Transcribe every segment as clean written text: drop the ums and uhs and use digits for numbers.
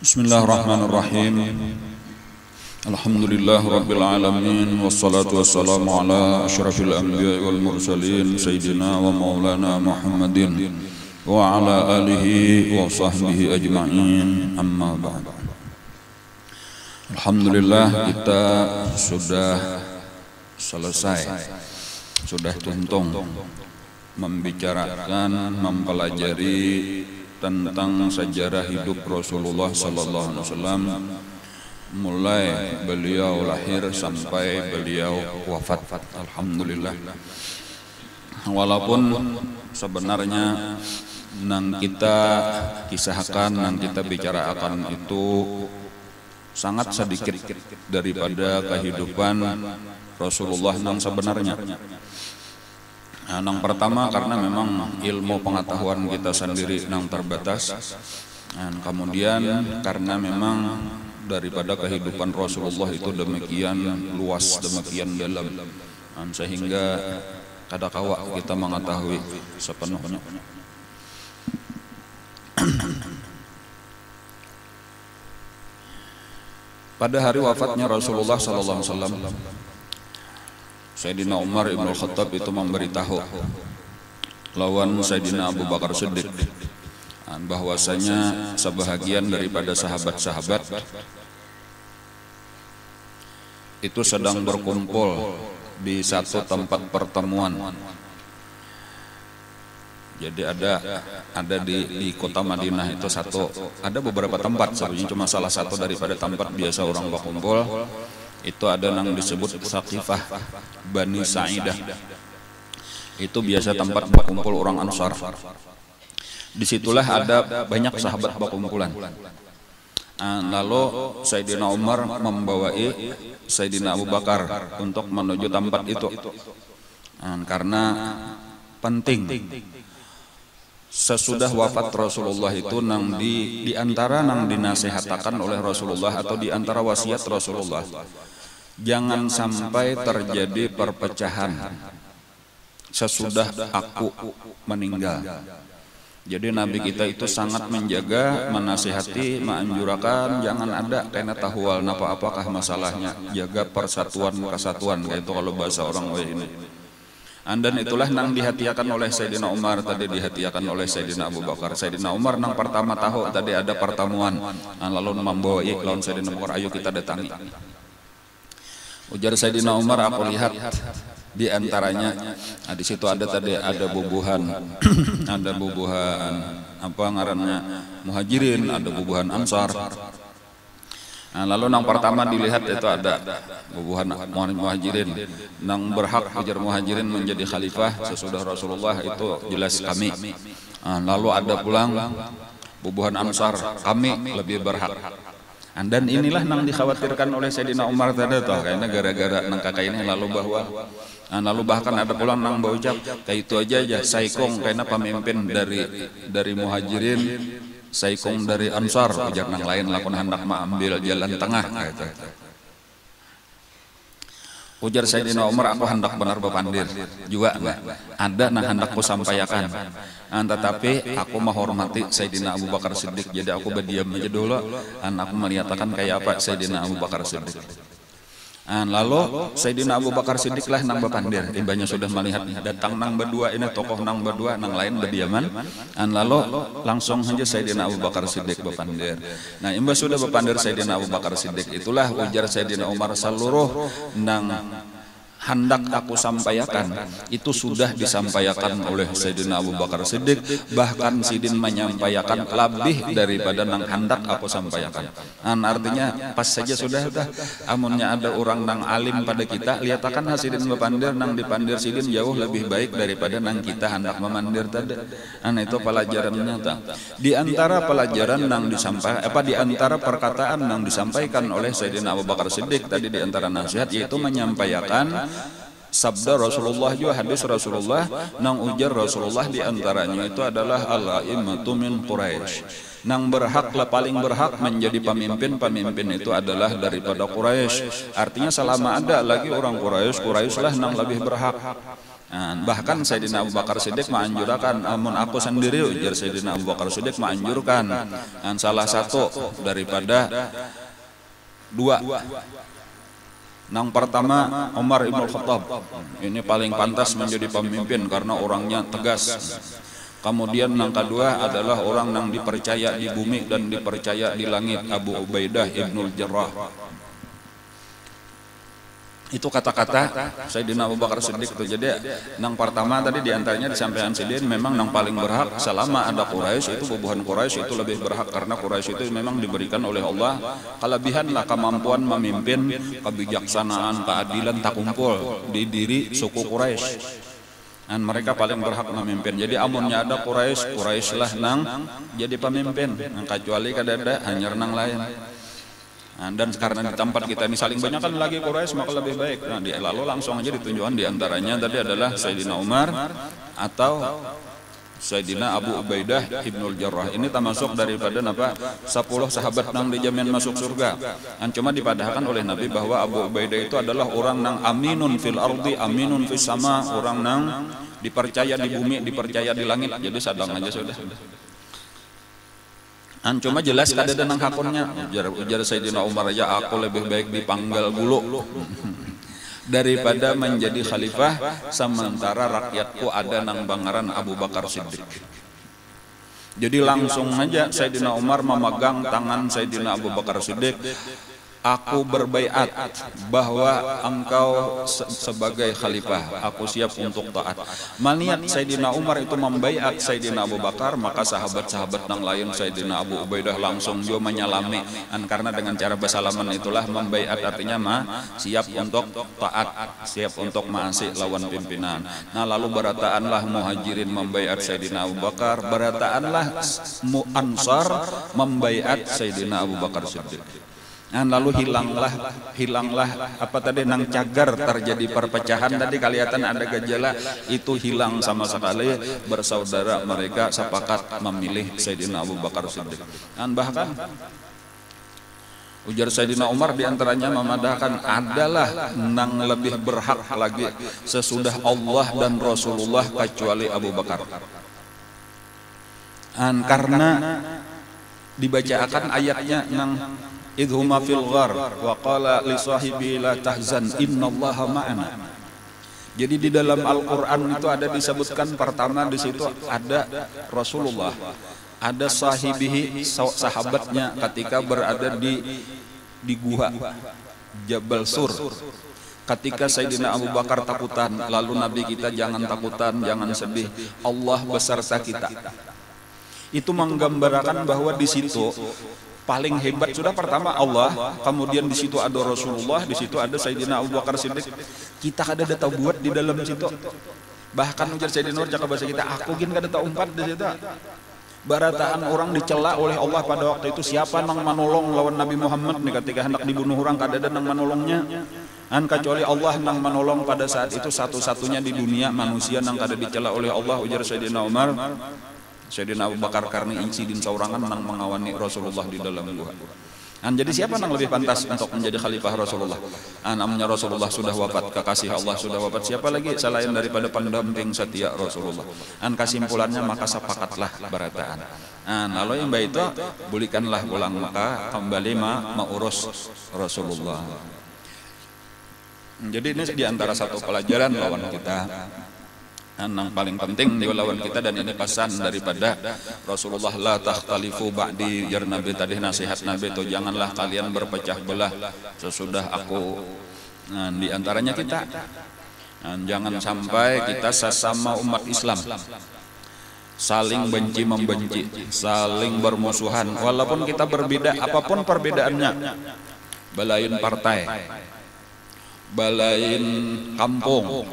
Bismillahirrahmanirrahim. Alhamdulillah rabbil alamin, wassalatu wassalamu ala asyrafil anbiya'i wal mursalin sayyidina wa maulana Muhammadin wa ala alihi wa sahbihi ajma'in, amma ba'd. Alhamdulillah kita sudah selesai, sudah tuntung membicarakan, mempelajari tentang sejarah hidup Rasulullah sallallahu alaihi wasallam, mulai beliau lahir sampai beliau wafat. Alhamdulillah. Walaupun sebenarnya nang kita kisahkan, nang kita bicarakan itu sangat sedikit daripada kehidupan Rasulullah nang sebenarnya. Yang pertama karena memang ilmu pengetahuan kita sendiri yang terbatas, dan kemudian karena memang daripada kehidupan Rasulullah itu demikian luas, demikian dalam, sehingga kadangkala kita mengetahui sepenuhnya. Pada hari wafatnya Rasulullah sallallahu alaihi wasallam, Sayyidina Umar ibn Khattab itu memberitahu lawan Sayyidina Abu Bakar Siddiq bahwasanya sebahagian daripada sahabat-sahabat itu sedang berkumpul di satu tempat pertemuan. Jadi ada di kota Madinah itu ada beberapa tempat, sebenarnya cuma salah satu daripada tempat biasa orang berkumpul. Itu ada yang disebut Saqifah Bani Sa'idah. Itu biasa tempat berkumpul orang Ansar. Disitulah ada banyak sahabat berkumpulan. Lalu Sayyidina Umar membawai Sayyidina Abu Bakar untuk menuju tempat itu, karena penting. Sesudah wafat Rasulullah itu di antara nang dinasehatakan oleh Rasulullah atau di antara wasiat Rasulullah, jangan sampai terjadi perpecahan sesudah aku meninggal. Jadi Nabi kita itu sangat menjaga, menasihati, menganjurkan jangan ada kena tahwal apakah masalahnya, jaga persatuan kesatuan, kayak itu kalau bahasa orang ini. Dan itulah nang dihatiakan oleh Sayyidina Umar, tadi dihatiakan oleh Sayyidina Abu Bakar. Sayyidina Umar nang pertama tahu tadi ada pertemuan, lalu membawa lawan Sayyidina Abu Bakar, ayo kita datangi. Ujar Sayyidina Umar, aku lihat di antaranya, di situ ada bubuhan, ada bubuhan apa ngarannya Muhajirin, ada bubuhan Ansar. Lalu nang pertama dilihat itu ada bubuhan Muhajirin, nang berhak ujar Muhajirin menjadi khalifah sesudah Rasulullah itu jelas kami. Lalu ada pulang bubuhan Ansar, kami lebih berhak. Dan inilah nang dikhawatirkan oleh Sayyidina Umar tadi toh, kayaknya gara-gara nang kakak ini lalu bahkan ada pulang nang berucap kayak itu aja saikong kayaknya pemimpin dari Muhajirin, saikong dari Ansar, ujar nang lain lakon hendak mengambil jalan tengah gitu. Ujar Sayyidina Umar, aku hendak benar bepandir juga enggak ada nang hendakku sampaikan, tetapi aku menghormati Sayyidina Abu Bakar Siddiq, jadi aku berdiam aja dulu, aku melihatkan kayak apa Sayyidina Abu Bakar Siddiq. Lalu Sayyidina Abu Bakar Siddiq lah nang bepandir, imbanya sudah melihat datang nang berdua ini tokoh nang berdua, nang lain berdiaman, lalu langsung saja Sayyidina Abu Bakar Siddiq bepandir. Nah imbah sudah bepandir Sayyidina Abu Bakar Siddiq, itulah ujar Sayyidina Umar, seluruh nang hendak aku sampaikan itu sudah disampaikan oleh Sayyidina Abu Bakar Siddiq, bahkan Sidin menyampaikan lebih daripada nang hendak aku sampaikan. Artinya pas saja sudah amunnya ada orang nang alim pada kita, lihatkan Sidin bepandir nang dipandir Sidin jauh lebih baik daripada nang kita hendak memandir tadi. Itu pelajarannya di antara pelajaran nang disampaikan di antara perkataan nang disampaikan oleh Sayyidina Abu Bakar Siddiq tadi, di antara nasihat yaitu menyampaikan sabda Rasulullah juga, hadis Rasulullah nang ujar Rasulullah di antaranya itu adalah al-a'immatu min Quraisy, nang paling berhak menjadi pemimpin itu adalah daripada Quraisy. Artinya selama ada lagi orang Quraisy lah nang lebih berhak. Bahkan Sayyidina Abu Bakar Siddiq menganjurkan, amun aku sendiri ujar Sayyidina Abu Bakar Siddiq menganjurkan salah satu daripada dua. Yang pertama Umar Ibn Khattab, ini paling pantas menjadi pemimpin karena orangnya tegas. Kemudian yang kedua adalah orang yang dipercaya di bumi dan dipercaya di langit, Abu Ubaidah Ibnul Jarrah. Itu kata-kata Sayyidina Abu Bakar Siddiq itu. Jadi yang pertama tadi diantaranya disampaikan Sidin, memang yang paling berhak selama ada Quraisy itu bubuhan Quraisy itu lebih berhak karena Quraisy itu memang diberikan oleh Allah kelebihan lah kemampuan memimpin, kebijaksanaan, keadilan tak kumpul di diri suku Quraisy. Dan mereka paling berhak memimpin. Jadi amunnya ada Quraisy, Quraisy lah nang jadi pemimpin. Kecuali kadada hanya nang lain. Dan karena di tempat kita ini saling banyak kan lagi Quraisy maka lebih baik. Lalu langsung aja ditunjukkan diantaranya tadi adalah Sayyidina Umar atau Sayyidina Abu Ubaidah Ibnul Jarrah. Ini termasuk daripada 10 sahabat yang dijamin masuk surga. Cuma dipadahkan oleh Nabi bahwa Abu Ubaidah itu adalah orang yang aminun fil ardi, aminun fis sama, orang yang dipercaya di bumi, dipercaya di langit. Jadi sadang aja sudah. Cuma jelas kada ada nang hakunnya. Ujar Sayyidina Umar aja, aku lebih baik dipanggal bulu daripada menjadi khalifah sementara rakyatku ada nang bangaran Abu Bakar Siddiq. Jadi langsung aja Sayyidina Umar memegang tangan Sayyidina Abu Bakar Siddiq. Aku berbaiat bahwa engkau sebagai khalifah, aku siap untuk taat. Melihat Sayyidina Umar itu membaiat Sayyidina Abu Bakar, maka sahabat-sahabat yang lain Sayyidina Abu Ubaidah langsung juga menyalami. Karena dengan cara bersalaman itulah membaiat artinya siap untuk taat, siap untuk maasi lawan pimpinan. Lalu berataanlah Muhajirin membaiat Sayyidina Abu Bakar, berataanlah Ansar membaiat Sayyidina Abu Bakar Siddiq. Lalu hilanglah apa tadi nang cagar terjadi perpecahan tadi kelihatan ada gejala itu hilang sama sekali, bersaudara mereka sepakat memilih Sayyidina Abu Bakar Siddiq. Dan bahkan ujar Sayyidina Umar diantaranya memadahkan adalah nang lebih berhak lagi sesudah Allah dan Rasulullah kecuali Abu Bakar. Karena dibacakan ayatnya nang idhuma fil ghar wa qala li sahibi la tahzan innallaha ma'ana. Jadi di dalam Al-Qur'an itu ada disebutkan pertama di situ ada Rasulullah, ada sahibihi sahabatnya ketika berada di gua Jabal Sur. Ketika Sayyidina Abu Bakar takutan, lalu Nabi kita jangan takutan, jangan sedih, Allah beserta kita. Itu menggambarkan bahwa di situ paling hebat sudah pertama Allah, kemudian di situ ada Rasulullah, di situ ada Sayyidina Abu Bakar Siddiq. Kita kada ada tahu buat di dalam situ. Bahkan ujar Sayyidina Umar cakap bahasa kita, aku gin kada tahu umpat di situ. Barataan orang dicela oleh Allah pada waktu itu, siapa nang menolong lawan Nabi Muhammad nih ketika hendak dibunuh orang, kada ada nang menolongnya. Kecuali Allah nang menolong pada saat itu, satu-satunya di dunia manusia nang kada dicela oleh Allah, ujar Sayyidina Umar. Sayyidina Abu Bakar karena insidin saurangan nang mengawani Rasulullah di dalam gua. Jadi siapa yang lebih pantas untuk menjadi khalifah Rasulullah? Namanya Rasulullah sudah wafat, kekasih Allah sudah wafat. Siapa lagi selain daripada pendamping setia Rasulullah? Kesimpulannya maka sepakatlah berataan. Lalu yang baik itu bulikanlah ulang maka kembali mengurus Rasulullah. Jadi ini diantara satu pelajaran lawan kita. Yang paling penting di lawan kita, dan ini pesan daripada Rasulullah, la takhtalifu ba'di, jar Nabi tadi nasihat Nabi itu, janganlah kalian berpecah belah sesudah aku. Di antaranya kita jangan sampai kita sesama umat Islam saling benci membenci, saling bermusuhan walaupun kita berbeda apapun perbedaannya. Balain partai, balain kampung,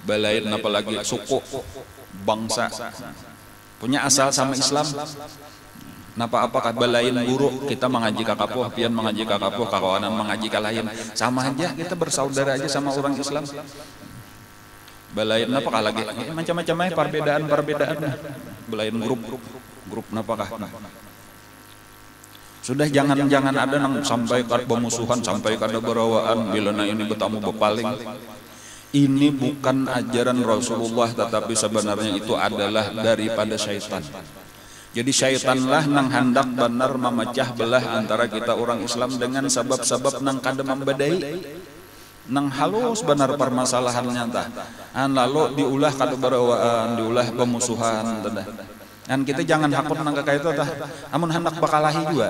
balain apalagi suku, bangsa, punya asal sama Islam. Apakah balain guru kita mengaji kakapuh, pian mengaji kakapuh, kawanan mengaji kalahin, sama aja kita bersaudara aja sama orang Islam. Balain apakah lagi macam-macam perbedaan, balain grup apakah. Sudah jangan ada nang sampai kada pemusuhan, sampai kada berawaan, bila na ini bertamu bepaling. ini bukan ajaran Rasulullah, tetapi sebenarnya itu adalah daripada syaitan. Jadi syaitanlah nang hendak benar memecah belah antara kita orang Islam dengan sebab-sebab nang kada membedai, nang halus benar permasalahannya tah. Lalu diulah kada barawaan, diulah pemusuhan tah. Dan kita jangan hakut nang kakak itu tah. Amun hendak bakalahi juga.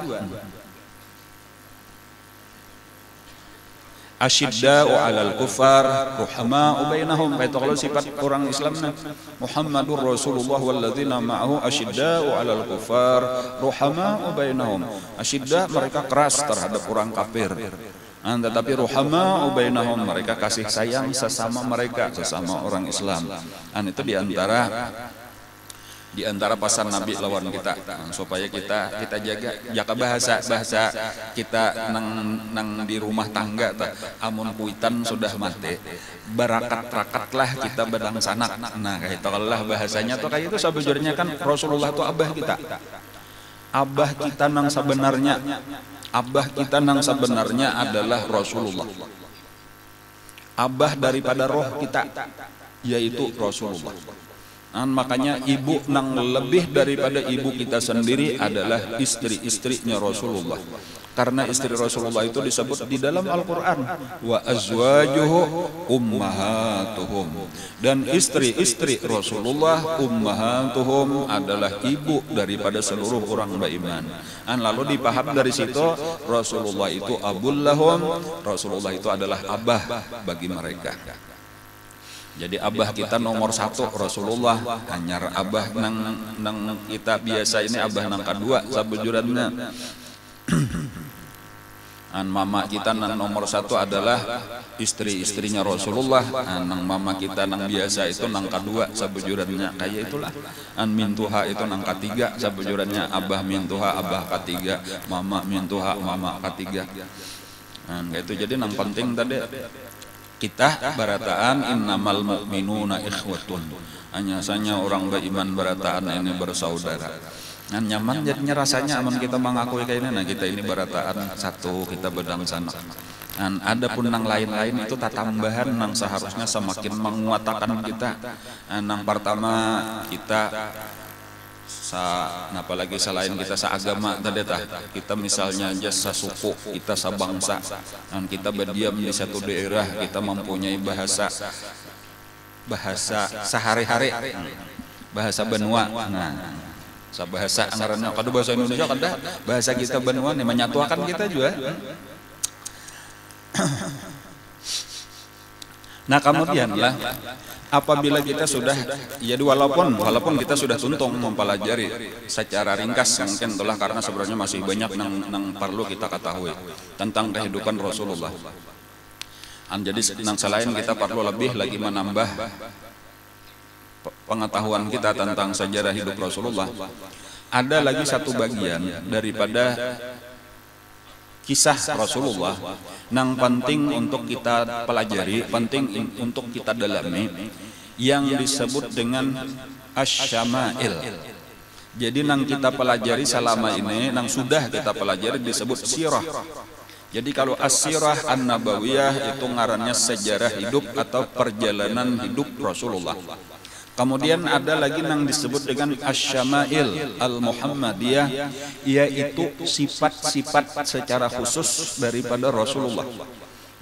Asyidda'u 'alal kufar ruhama'u bainahum. Itu kalau sifat orang Islam Muhammadur Rasulullah walladzina ma'ahu asyidda'u 'alal kufar ruhama'u bainahum. Asyidda mereka keras terhadap orang kafir. Tetapi ruhama'u bainahum mereka kasih sayang sesama mereka, sesama orang Islam. Itu di antara pesan Nabi lawan kita, supaya kita jaga bahasa kita nang di rumah tangga ta, amun kuitan sudah mati barakat-rakatlah kita bedang sanak. Nah kayak itu lah bahasanya tuh kayak itu. Sebenarnya kan Rasulullah itu abah kita nang sebenarnya adalah Rasulullah. Abah daripada roh kita yaitu Rasulullah. Makanya ibu nang lebih daripada ibu kita sendiri adalah istri-istrinya Rasulullah. Karena istri Rasulullah itu disebut di dalam Al-Quran wa azwajuhu ummahatuhum. Dan istri-istri Rasulullah ummahatuhum adalah ibu daripada seluruh orang beriman. Lalu dipaham dari situ Rasulullah itu abul lahum, Rasulullah itu adalah abah bagi mereka. Jadi abah kita nomor satu Rasulullah. Hanyar abah nang kita biasa ini abah nang kedua sabujurannya. Mama kita nang nomor satu adalah istri-istrinya Rasulullah. Nang mama kita nang biasa itu nang kedua sabujurannya. Kayak itulah. Mintuha itu nang ketiga sabujurannya. Abah mintuha abah ketiga, mama mintuha mama ketiga. Itu jadi nang penting tadi kita barataan innamal mu'minuna ikhwatun. Hanya orang beriman barataan ini bersaudara. Nyaman jadinya rasanya aman kita mengakui kayak ini. Nah kita ini barataan satu, kita bedang sana. Ada pun nang lain-lain itu tambahan nang seharusnya semakin menguatkan kita. Nang pertama kita apalagi selain kita seagama tadi kita misalnya aja sasuku, kita sebangsa, dan kita berdiam di satu daerah, kita mempunyai bahasa sehari-hari, bahasa benua. Bahasa anggarannya kada bahasa Indonesia kada, bahasa kita benua nih menyatukan kita juga. Nah kemudianlah apabila kita sudah walaupun kita sudah tuntung mempelajari secara ringkas mungkin itulah karena sebenarnya masih banyak yang perlu kita ketahui tentang kehidupan Rasulullah. Jadi selain kita perlu lebih lagi menambah pengetahuan kita tentang sejarah hidup Rasulullah, ada lagi satu bagian daripada kisah Rasulullah yang penting untuk kita pelajari, penting untuk kita dalami, yang disebut dengan asy-syama'il. Jadi nang kita pelajari selama ini, nang sudah kita pelajari disebut sirah. Jadi kalau as-sirah an-nabawiyah itu ngarannya sejarah hidup atau perjalanan hidup Rasulullah. Kemudian ada lagi yang disebut dengan asy-syama'il al-Muhammadiyah, yaitu sifat-sifat secara khusus daripada Rasulullah.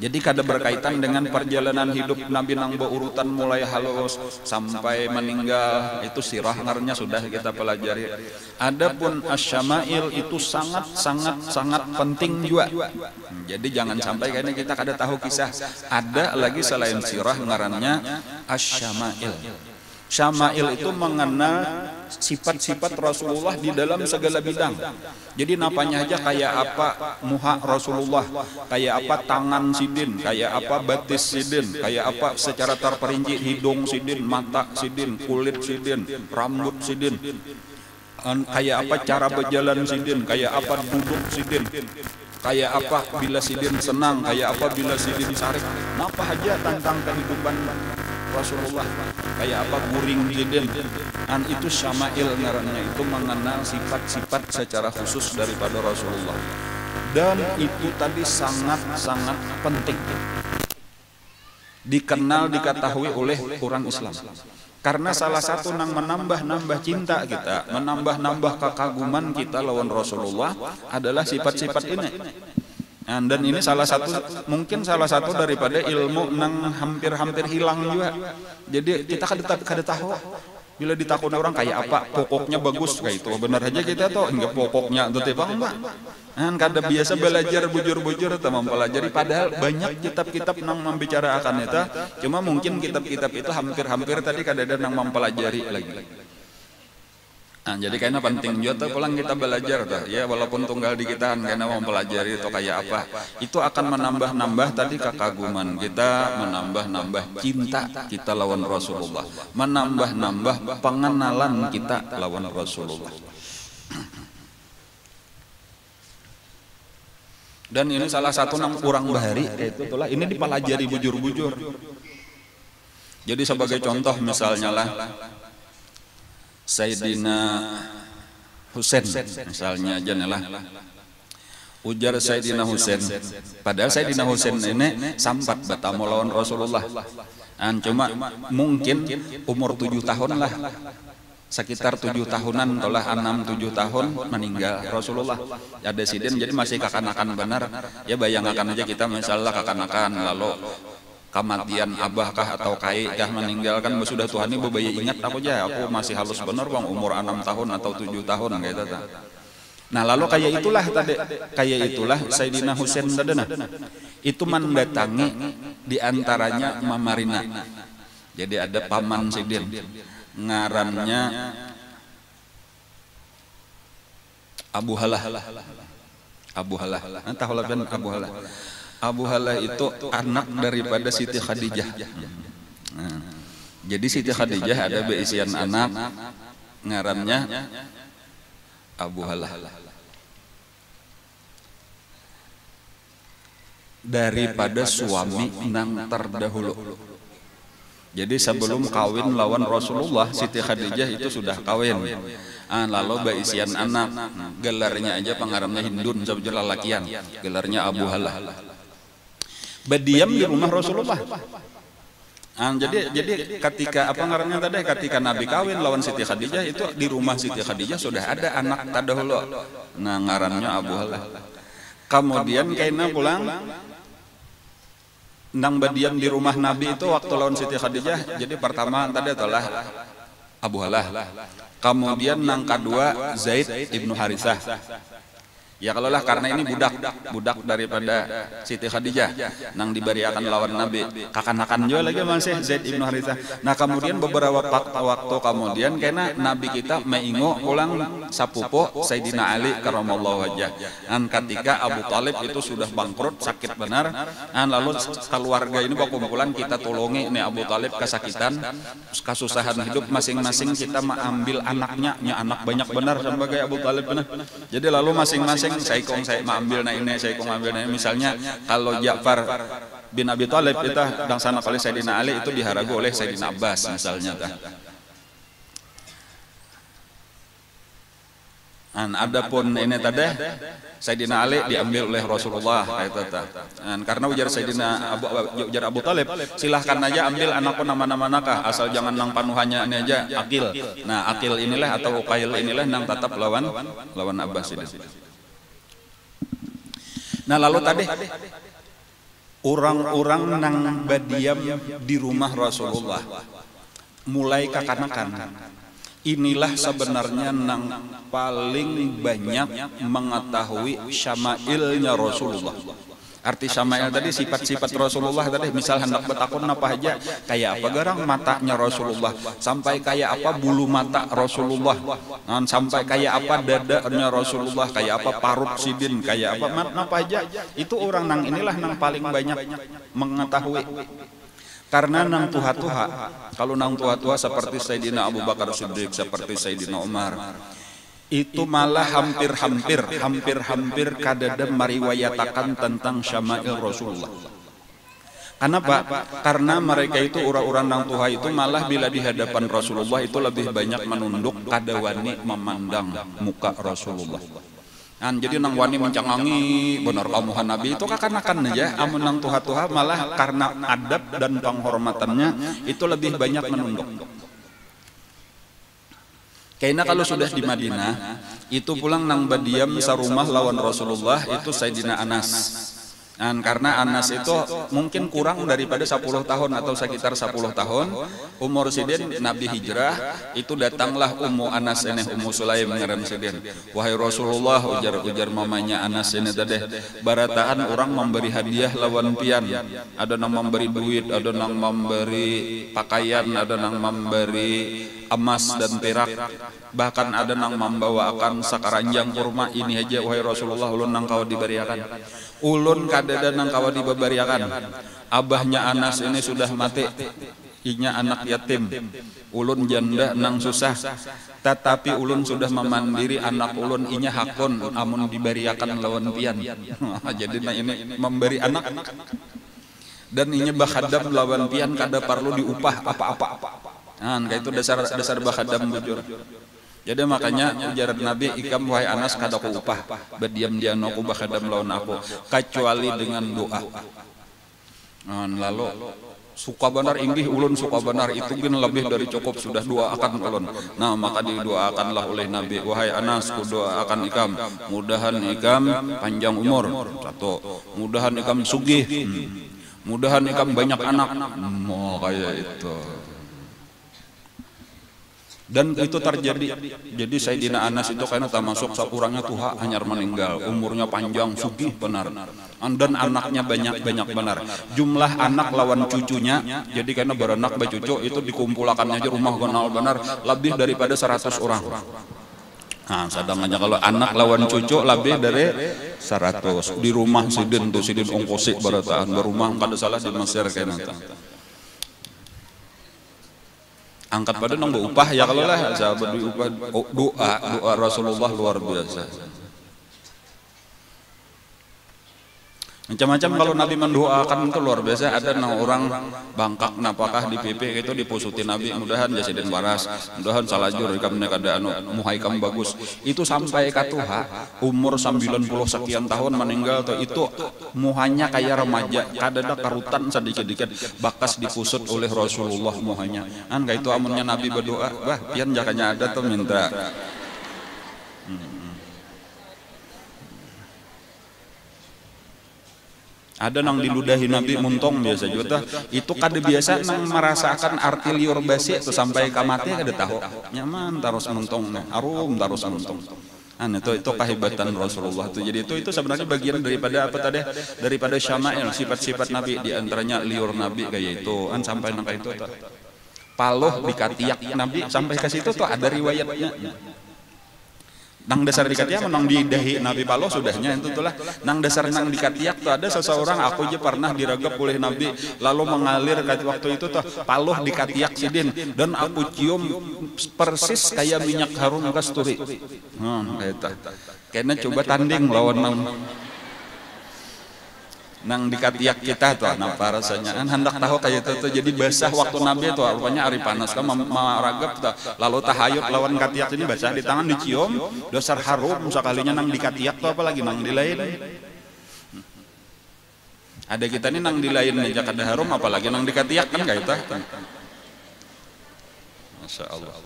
Jadi kada berkaitan dengan perjalanan hidup Nabi nang berurutan mulai halus sampai meninggal, itu sirah ngarannya sudah kita pelajari. Adapun asy-syama'il itu sangat penting juga. Jadi jangan sampai kayaknya kita kada tahu kisah. Ada lagi selain sirah ngarannya asy-syama'il. Syama'il itu mengenal sifat-sifat Rasulullah di dalam segala bidang. Jadi napanya aja kayak apa muha Rasulullah, kayak apa tangan sidin, kayak apa batis sidin, kayak apa secara terperinci hidung sidin, mata sidin, kulit sidin, rambut sidin, kayak apa cara berjalan sidin, kayak apa duduk sidin, kayak apa bila sidin senang, kayak apa bila sidin sarik. Apa aja tentang kehidupan Rasulullah, kayak apa guring sidin. Itu syama'il ngarannya, itu mengenal sifat-sifat secara khusus daripada Rasulullah. Dan itu tadi sangat penting. dikenal diketahui oleh orang Islam. Karena salah satu nang menambah-nambah cinta kita, menambah-nambah kekaguman kita lawan Rasulullah adalah sifat-sifat ini. Dan ini salah satu, mungkin salah satu daripada ilmu nang hampir-hampir hilang juga. Jadi kita kada tahu bila ditakuni orang kayak apa, pokoknya bagus kayak itu. Benar aja kita tuh enggak pokoknya itu teh enggak. Kada biasa belajar bujur-bujur atau mempelajari, padahal banyak kitab-kitab nang membicarakan itu. Cuma mungkin kitab-kitab itu hampir-hampir tadi kada ada nang mempelajari lagi. Jadi kayaknya penting juga tuh pulang kita belajar tuh ya, walaupun tunggal di kita karena mau mempelajari itu kayak apa, itu akan menambah-nambah tadi kekaguman kita, menambah-nambah cinta kita lawan Rasulullah, menambah-nambah pengenalan kita lawan Rasulullah. Dan ini salah satu nang kurang bahari itu itulah ini dipelajari bujur-bujur. Jadi sebagai contoh misalnya lah Sayyidina Husain misalnya aja lah, ujar Sayyidina Husain, padahal Sayyidina Husain ini sampat bertamu lawan Rasulullah, cuma mungkin umur 7 tahun lah, sekitar 7 tahunan atau 6-7 tahun meninggal Rasulullah. Ada sidin jadi masih kakanakan benar ya, bayangkan aja kita misalnya kakanakan lalu kematian abah kah atau kai kah meninggalkan sudah Tuhan ini berbaya ingat aku aja aku masih halus bener bang umur 6 tahun atau 7 tahun gitu. Nah lalu kayak itulah Sayyidina Husain tadi itu mendatangi diantaranya Mamarina. Jadi ada paman sidin ngarannya Abu Halah. Tahu lah kan Abu Halah. Abu Halah itu anak daripada Siti Khadijah. Jadi Siti Khadijah ada beisian anak ngarannya Abu Halah. Daripada suami nang terdahulu. Jadi sebelum kawin lawan Rasulullah, Siti Khadijah itu sudah kawin. Lalu beisian anak, gelarnya aja pengarannya Hindun, sebetulnya lalakian, gelarnya Abu Halah. Berdiam di rumah Rasulullah. Jadi ketika ketika Nabi kawin lawan Siti Khadijah itu di rumah Siti Khadijah sudah ada anak terdahulu. Nah ngarannya Abu Halah. Kemudian kaina pulang nang berdiam di rumah Nabi itu waktu lawan Siti Khadijah. Jadi pertama tadi adalah Abu Halah. Kemudian nang kedua Zaid ibnu Harithah. Ya kalau lah karena ini budak daripada Siti Khadijah nang diberiakan lawan Nabi, kakanakan juga lagi masih Zaid ibnu Harithah. Nah kemudian beberapa waktu kemudian karena Nabi kita maingo ulang sapupo Sayyidina Ali karramallahu wajhah. Ketika Abu Talib itu sudah bangkrut sakit benar, lalu keluarga ini berkumpulan kita tolongi ini Abu Talib kesakitan, kesusahan hidup masing-masing kita mengambil anaknya, anak banyak benar sebagai Abu Talib benar. Jadi lalu masing-masing saya mengambil ini, misalnya kalau Ja'far bin Abi Thalib itu dan sana oleh Sayyidina Ali itu diharagu oleh Sayyidina Abbas misalnya. Adapun ini tadi Sayyidina Ali diambil oleh Rasulullah karena ujar Abu Talib, silahkan aja ambil anakku nama-nama nakah asal jangan nang panuhannya ini aja Akil. Nah Akil inilah atau Uqail inilah nang tetap lawan Abbas ini. Nah lalu tadi orang-orang nang berdiam di rumah Rasulullah mulai kakanakan inilah sebenarnya nang paling banyak mengetahui syama'ilnya Rasulullah. Arti syama'il tadi sifat-sifat Rasulullah tadi, misal hendak betakun apa aja, kayak apa garang matanya Rasulullah, sampai kayak apa bulu mata Rasulullah, sampai kayak apa dadanya Rasulullah, kayak apa parut sidin, kayak apa aja, itu orang nang inilah nang paling banyak mengetahui. Karena nang tuha-tuha, kalau nang tuha-tuha seperti Sayyidina Abu Bakar Siddiq, seperti Sayyidina Umar, itu malah hampir kadada meriwayatakan tentang syama'il Rasulullah. Kenapa? Karena mereka itu orang-orang nang tuha itu malah bila di hadapan Rasulullah itu lebih banyak menunduk kadawani memandang muka Rasulullah. Jadi nang wani mencangangi bener kamuhan Nabi itu kakanakan aja, amun nang tuha-tuha malah karena adab dan penghormatannya itu lebih banyak menunduk. Karena kalau sudah di Madinah itu pulang nang badiam sarumah lawan Rasulullah itu Sayyidina Anas. Karena Anas itu mungkin kurang daripada 10 tahun atau sekitar 10 tahun umur sidin Nabi hijrah, itu datanglah Ummu Anas ini, Ummu Sulaim ngaran sidin. Wahai Rasulullah, ujar mamanya Anas ini tadi, barataan orang memberi hadiah lawan pian, ada nang memberi duit, ada nang memberi pakaian, ada nang memberi emas dan perak, bahkan ada nang membawakan sakaranjang kurma. Ini aja wahai Rasulullah ulun nang kau diberiakan, ulun kadada nang kau diberiakan. Abahnya Anas ini sudah mati, inya anak yatim, ulun janda nang susah, tetapi ulun sudah memandiri anak ulun, inya hakun amun diberiakan lawan pian. Jadi ini memberi anak dan inya bakhadam lawan pian kada perlu diupah apa-apa. Kayak itu dasar bakhadam bujur. Jadi makanya ujar Nabi, ikam wahai Anas kada ku upah, berdiam-diam aku bakhadam lawan aku kecuali dengan doa. Lalu suka benar inggih ulun suka benar itu gin lebih dari cukup, sudah doakan ulun. Maka didoakanlah oleh Nabi, wahai Anas ku doakan ikam, mudahan ikam panjang umur, satu, mudahan ikam sugih, mudahan ikam banyak anak. Kayak itu. Dan itu terjadi. Jadi Sayyidina Anas itu karena termasuk sakurangnya tuha hanyar meninggal, umurnya panjang, sugih benar, dan anaknya banyak benar. Jumlah anak lawan cucunya, jadi karena beranak bacucu itu dikumpulkannya aja rumah kenal benar lebih daripada 100 orang. Sedangkan kalau anak lawan cucu lebih dari 100 di rumah sidin tuh sidin ongkosi barataan berumah kada salah di Mesir kayaknya. Angkat pada nang upah ya kalau lah sahabat diupah, doa Rasulullah luar biasa. Macam-macam kalau Nabi mendoakan itu luar biasa. Ada nang orang bangkak napakah di pipi itu dipusuti Nabi, mudahan jasidin waras, mudahan salajur ikam kada anu muhai kam bagus. Itu sampai katuha umur 90 sekian tahun meninggal tuh itu muhanya kayak remaja, kadada karutan sedikit-dikit bakas dipusut oleh Rasulullah muhanya. Kayak itu amunnya Nabi berdoa, pian jakanya ada tuh minta. Ada nang diludahi Nabi muntong biasa juga itu kada biasa nang merasakan arti liur basi itu sampai kamati kada tahu nyaman terus muntong arum terus muntong. Itu kehebatan Rasulullah itu. Jadi itu sebenarnya bagian daripada apa tadi, daripada syama'il, sifat-sifat Nabi, diantaranya liur Nabi kayak itu sampai nang kayak itu paloh dikatiak Nabi sampai ke situ tuh ada riwayatnya. Nang dasar dikatiak nang didahi Nabi paloh sudahnya itu tuh lah. Nang dasar nang dikatiak tuh ada seseorang aku aja pernah diragap oleh Nabi lalu mengalir waktu itu tuh paloh dikatiak sidin dan aku cium persis kayak minyak harum kasturi. Kayaknya coba tanding lawan nang dikatiak kita tuh apa rasanya hendak tahu kayak itu tuh. Jadi basah waktu Nabi tuh rupanya hari panas kan maragap tuh lalu tahayut lawan katiak ini basah di tangan dicium dasar harum sekalinya nang dikatiak tuh apalagi nang dilain. Ada kita nih nang dilain aja kada harum apalagi nang dikatiak kan kayak itu. Masya Allah.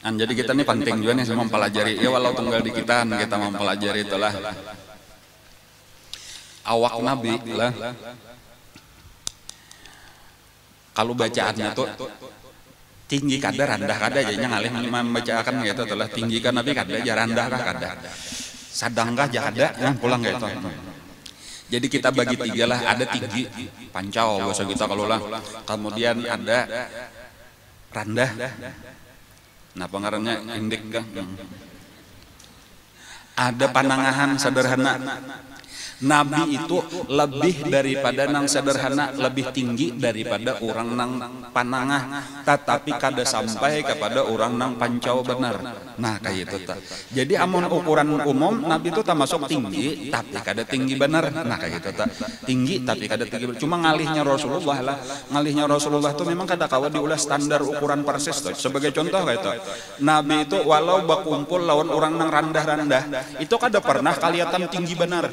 Jadi kita ini penting juga nih mempelajari ya, walau tunggal di kita mempelajari itulah awak Nabi lah. Kalau bacaannya tuh tinggi kada rendah kada jadinya ngalih membacakan gitu telah tinggi kan Nabi kada ya rendah kah kada sadangkah jada pulang gitu. Jadi kita bagi tiga lah, ada tinggi pancau bahasa kita kalau lah, kemudian ada rendah. Nah pengarannya indik kan. Ada panangahan sederhana. Nabi itu lebih daripada nang sederhana, lebih tinggi daripada orang nang panangah, tetapi kada sampai kepada orang nang pancau benar. Nah kayak itu tak. Jadi amun ukuran umum Nabi itu termasuk tinggi, tapi kada tinggi benar. Nah kayak itu tak. Tinggi tapi kada tinggi benar. Cuma ngalihnya Rasulullah lah, ngalihnya Rasulullah itu memang kada kawa diulah standar ukuran persis tuh. Sebagai contoh kayak itu, Nabi itu walau bakumpul lawan orang nang randah-randah, itu kada pernah kelihatan tinggi benar.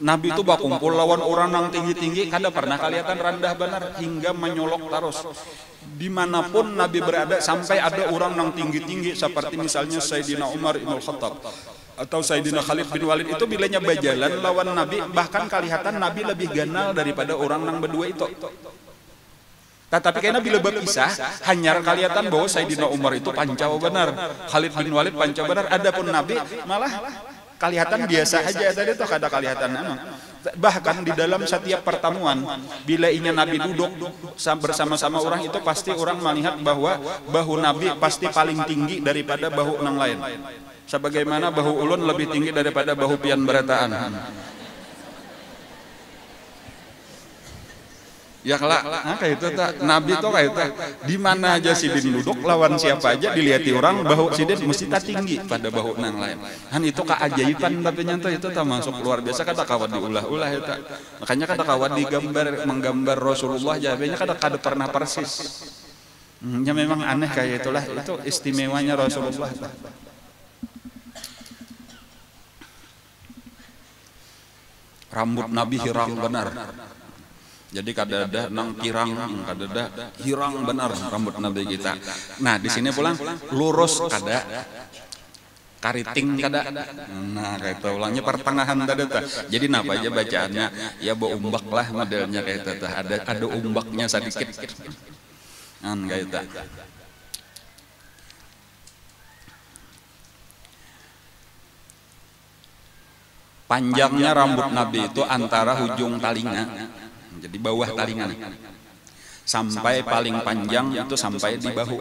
Nabi itu bakumpul lawan orang yang tinggi-tinggi, kada pernah kelihatan rendah benar, hingga menyolok terus. Dimanapun Nabi berada, sampai ada orang yang tinggi-tinggi, seperti misalnya Sayyidina Umar ibn Khattab atau Sayyidina Khalid bin Walid, itu bilanya berjalan lawan Nabi, bahkan kelihatan Nabi lebih ganal daripada orang yang berdua itu. Tetapi karena bila berpisah, hanya kelihatan bahwa Sayyidina Umar itu pancau benar, Khalid bin Walid pancau benar. Adapun Nabi malah kelihatan biasa aja tadi tuh, kada kelihatan emang. Bahkan di dalam setiap pertemuan, bila inya Nabi duduk bersama-sama orang, itu pasti orang melihat bahwa bahu Nabi pasti paling tinggi daripada bahu yang lain. Sebagaimana bahu ulun lebih tinggi daripada bahu pian berataan. Ya kelak, kayak itu tak. Nabi tuh kayak itu. Di mana aja sidin duduk lawan siapa aja dilihati orang, bahu sidin mesti tak tinggi pada bahu nang lain. Han itu keajaiban, tapi nyanto itu termasuk luar biasa, kata kawan diulah-ulah itu. Makanya kata kawan digambar menggambar Rasulullah, jawabnya kada pernah persis. Ya memang aneh kayak itulah, itu istimewanya Rasulullah. Rambut Nabi hirang benar. Jadi kadada nang kirang, kadada hirang benar rambut Nabi kita. Nah di sini pulang lurus kada, kariting kada. Nah kayak itu ulangnya pertengahan tadi tuh. Jadi napa aja bacaannya ya umbak lah modelnya kayak itu. Ada umbaknya sedikit. Kayak itu. Panjangnya rambut Nabi itu antara ujung talinga, jadi bawah talinga nih, sampai paling panjang itu sampai di bahu.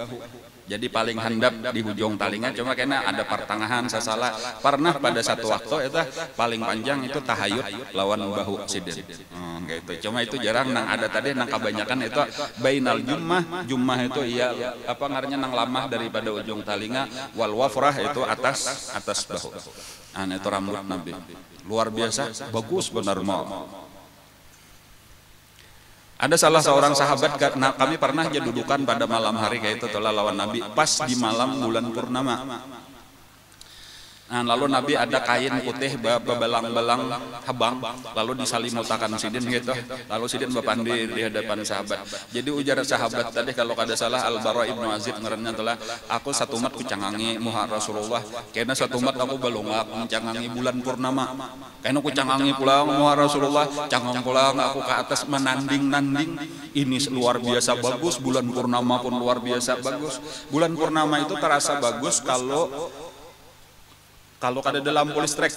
Jadi paling handap di ujung talinga, cuma karena ada pertengahan sasalah. Pernah pada satu waktu itu paling panjang itu tahayut lawan bahu sidin. Gitu. Cuma itu jarang nang ada tadi, nang kebanyakan itu bainal jummah itu iya apa ngarannya nang lamah daripada ujung talinga, wal wafrah itu atas bahu. Itu rambut Nabi. Luar biasa, bagus benar mau. Ada salah seorang sahabat, kami pernah aja dudukan pada malam hari kayak itu telah lawan Nabi, pas di malam bulan purnama. Nah, lalu Nabi ada kain putih bebelang-belang habang, lalu disalimutakan sidin gitu. Lalu sidin bapandi di hadapan sahabat. Jadi ujar sahabat tadi kalau kada salah Al-Bara ibnu Azib ngarannya telah, aku satu mat kucangangi muha Rasulullah, karena satu mat aku balungak mencangangi bulan purnama. Karena kucangangi pulang muha Rasulullah, cangang pulang aku ke atas menanding-nanding. Ini luar biasa bagus, bulan purnama pun luar biasa bagus. Bulan purnama itu terasa bagus kalau kada ada lampu listrik.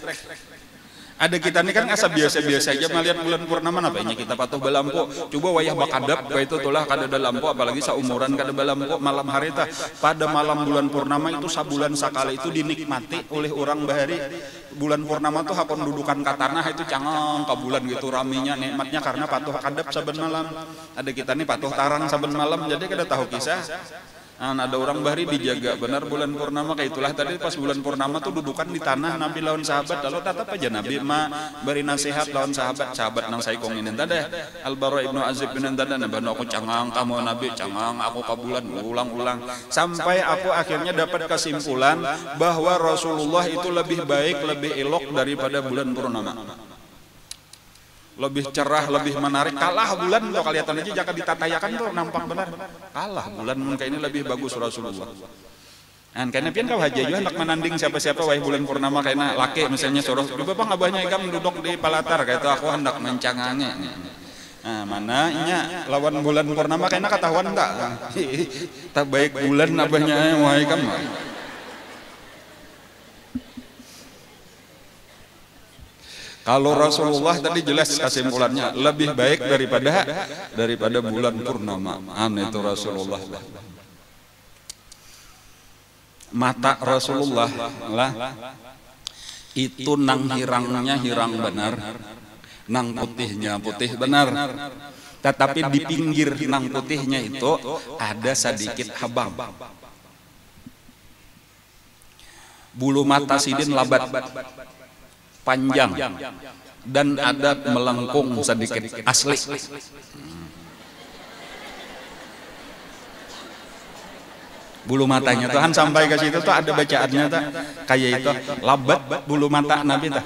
Ada kita ini kan asa biasa-biasa aja melihat bulan purnama, apa ini kita patuh belampu. Coba wayah bakadap kayak itu tulah kada ada lampu, apalagi seumuran kada belampu malam hari tah. Pada malam bulan purnama itu sabulan sakali itu dinikmati oleh orang bahari. Bulan purnama tuh hakon dudukan ke tanah itu cangang ke bulan gitu raminya nikmatnya karena patuh kadap saben malam. Ada kita nih patuh tarang saben malam, jadi kada tahu kisah. Ada orang bahari dijaga benar bulan purnama, kayak itulah tadi pas bulan purnama tuh dudukan di tanah Nabi lawan sahabat, lalu tetap aja Nabi beri nasihat lawan sahabat nang saya konginin tadi Al-Bara ibnu Azib bin tadi nabano aku cangang kamu Nabi cangang aku ke bulan ulang-ulang sampai aku akhirnya dapat kesimpulan bahwa Rasulullah itu lebih baik lebih elok daripada bulan purnama, lebih cerah, lebih menarik. Kalah bulan tuh kelihatan aja jika ditatayakan tuh nampak benar. Kalah bulan kayak ini lebih bagus Rasulullah. Karena pian kau haji juga hendak menanding siapa-siapa wahai bulan purnama kayaknya laki misalnya suruh coba bang abahnya ikam duduk di palatar kayak itu aku hendak mencangangi. Mananya lawan bulan purnama kayaknya ketahuan enggak? Tak baik bulan abahnya wahai ikam. Kalau Rasulullah tadi jelas kesimpulannya lebih baik daripada bulan purnama. Itu Rasulullah. Mata Rasulullah lah Itu nang hirangnya hirang benar, nang putihnya putih benar. Tetapi di pinggir nang putihnya itu ada sedikit habang. Bulu mata sidin labat panjang dan ada melengkung sedikit asli. Bulu matanya Tuhan sampai ke situ tuh ada bacaannya tuh kayak itu labat bulu mata Nabi tuh.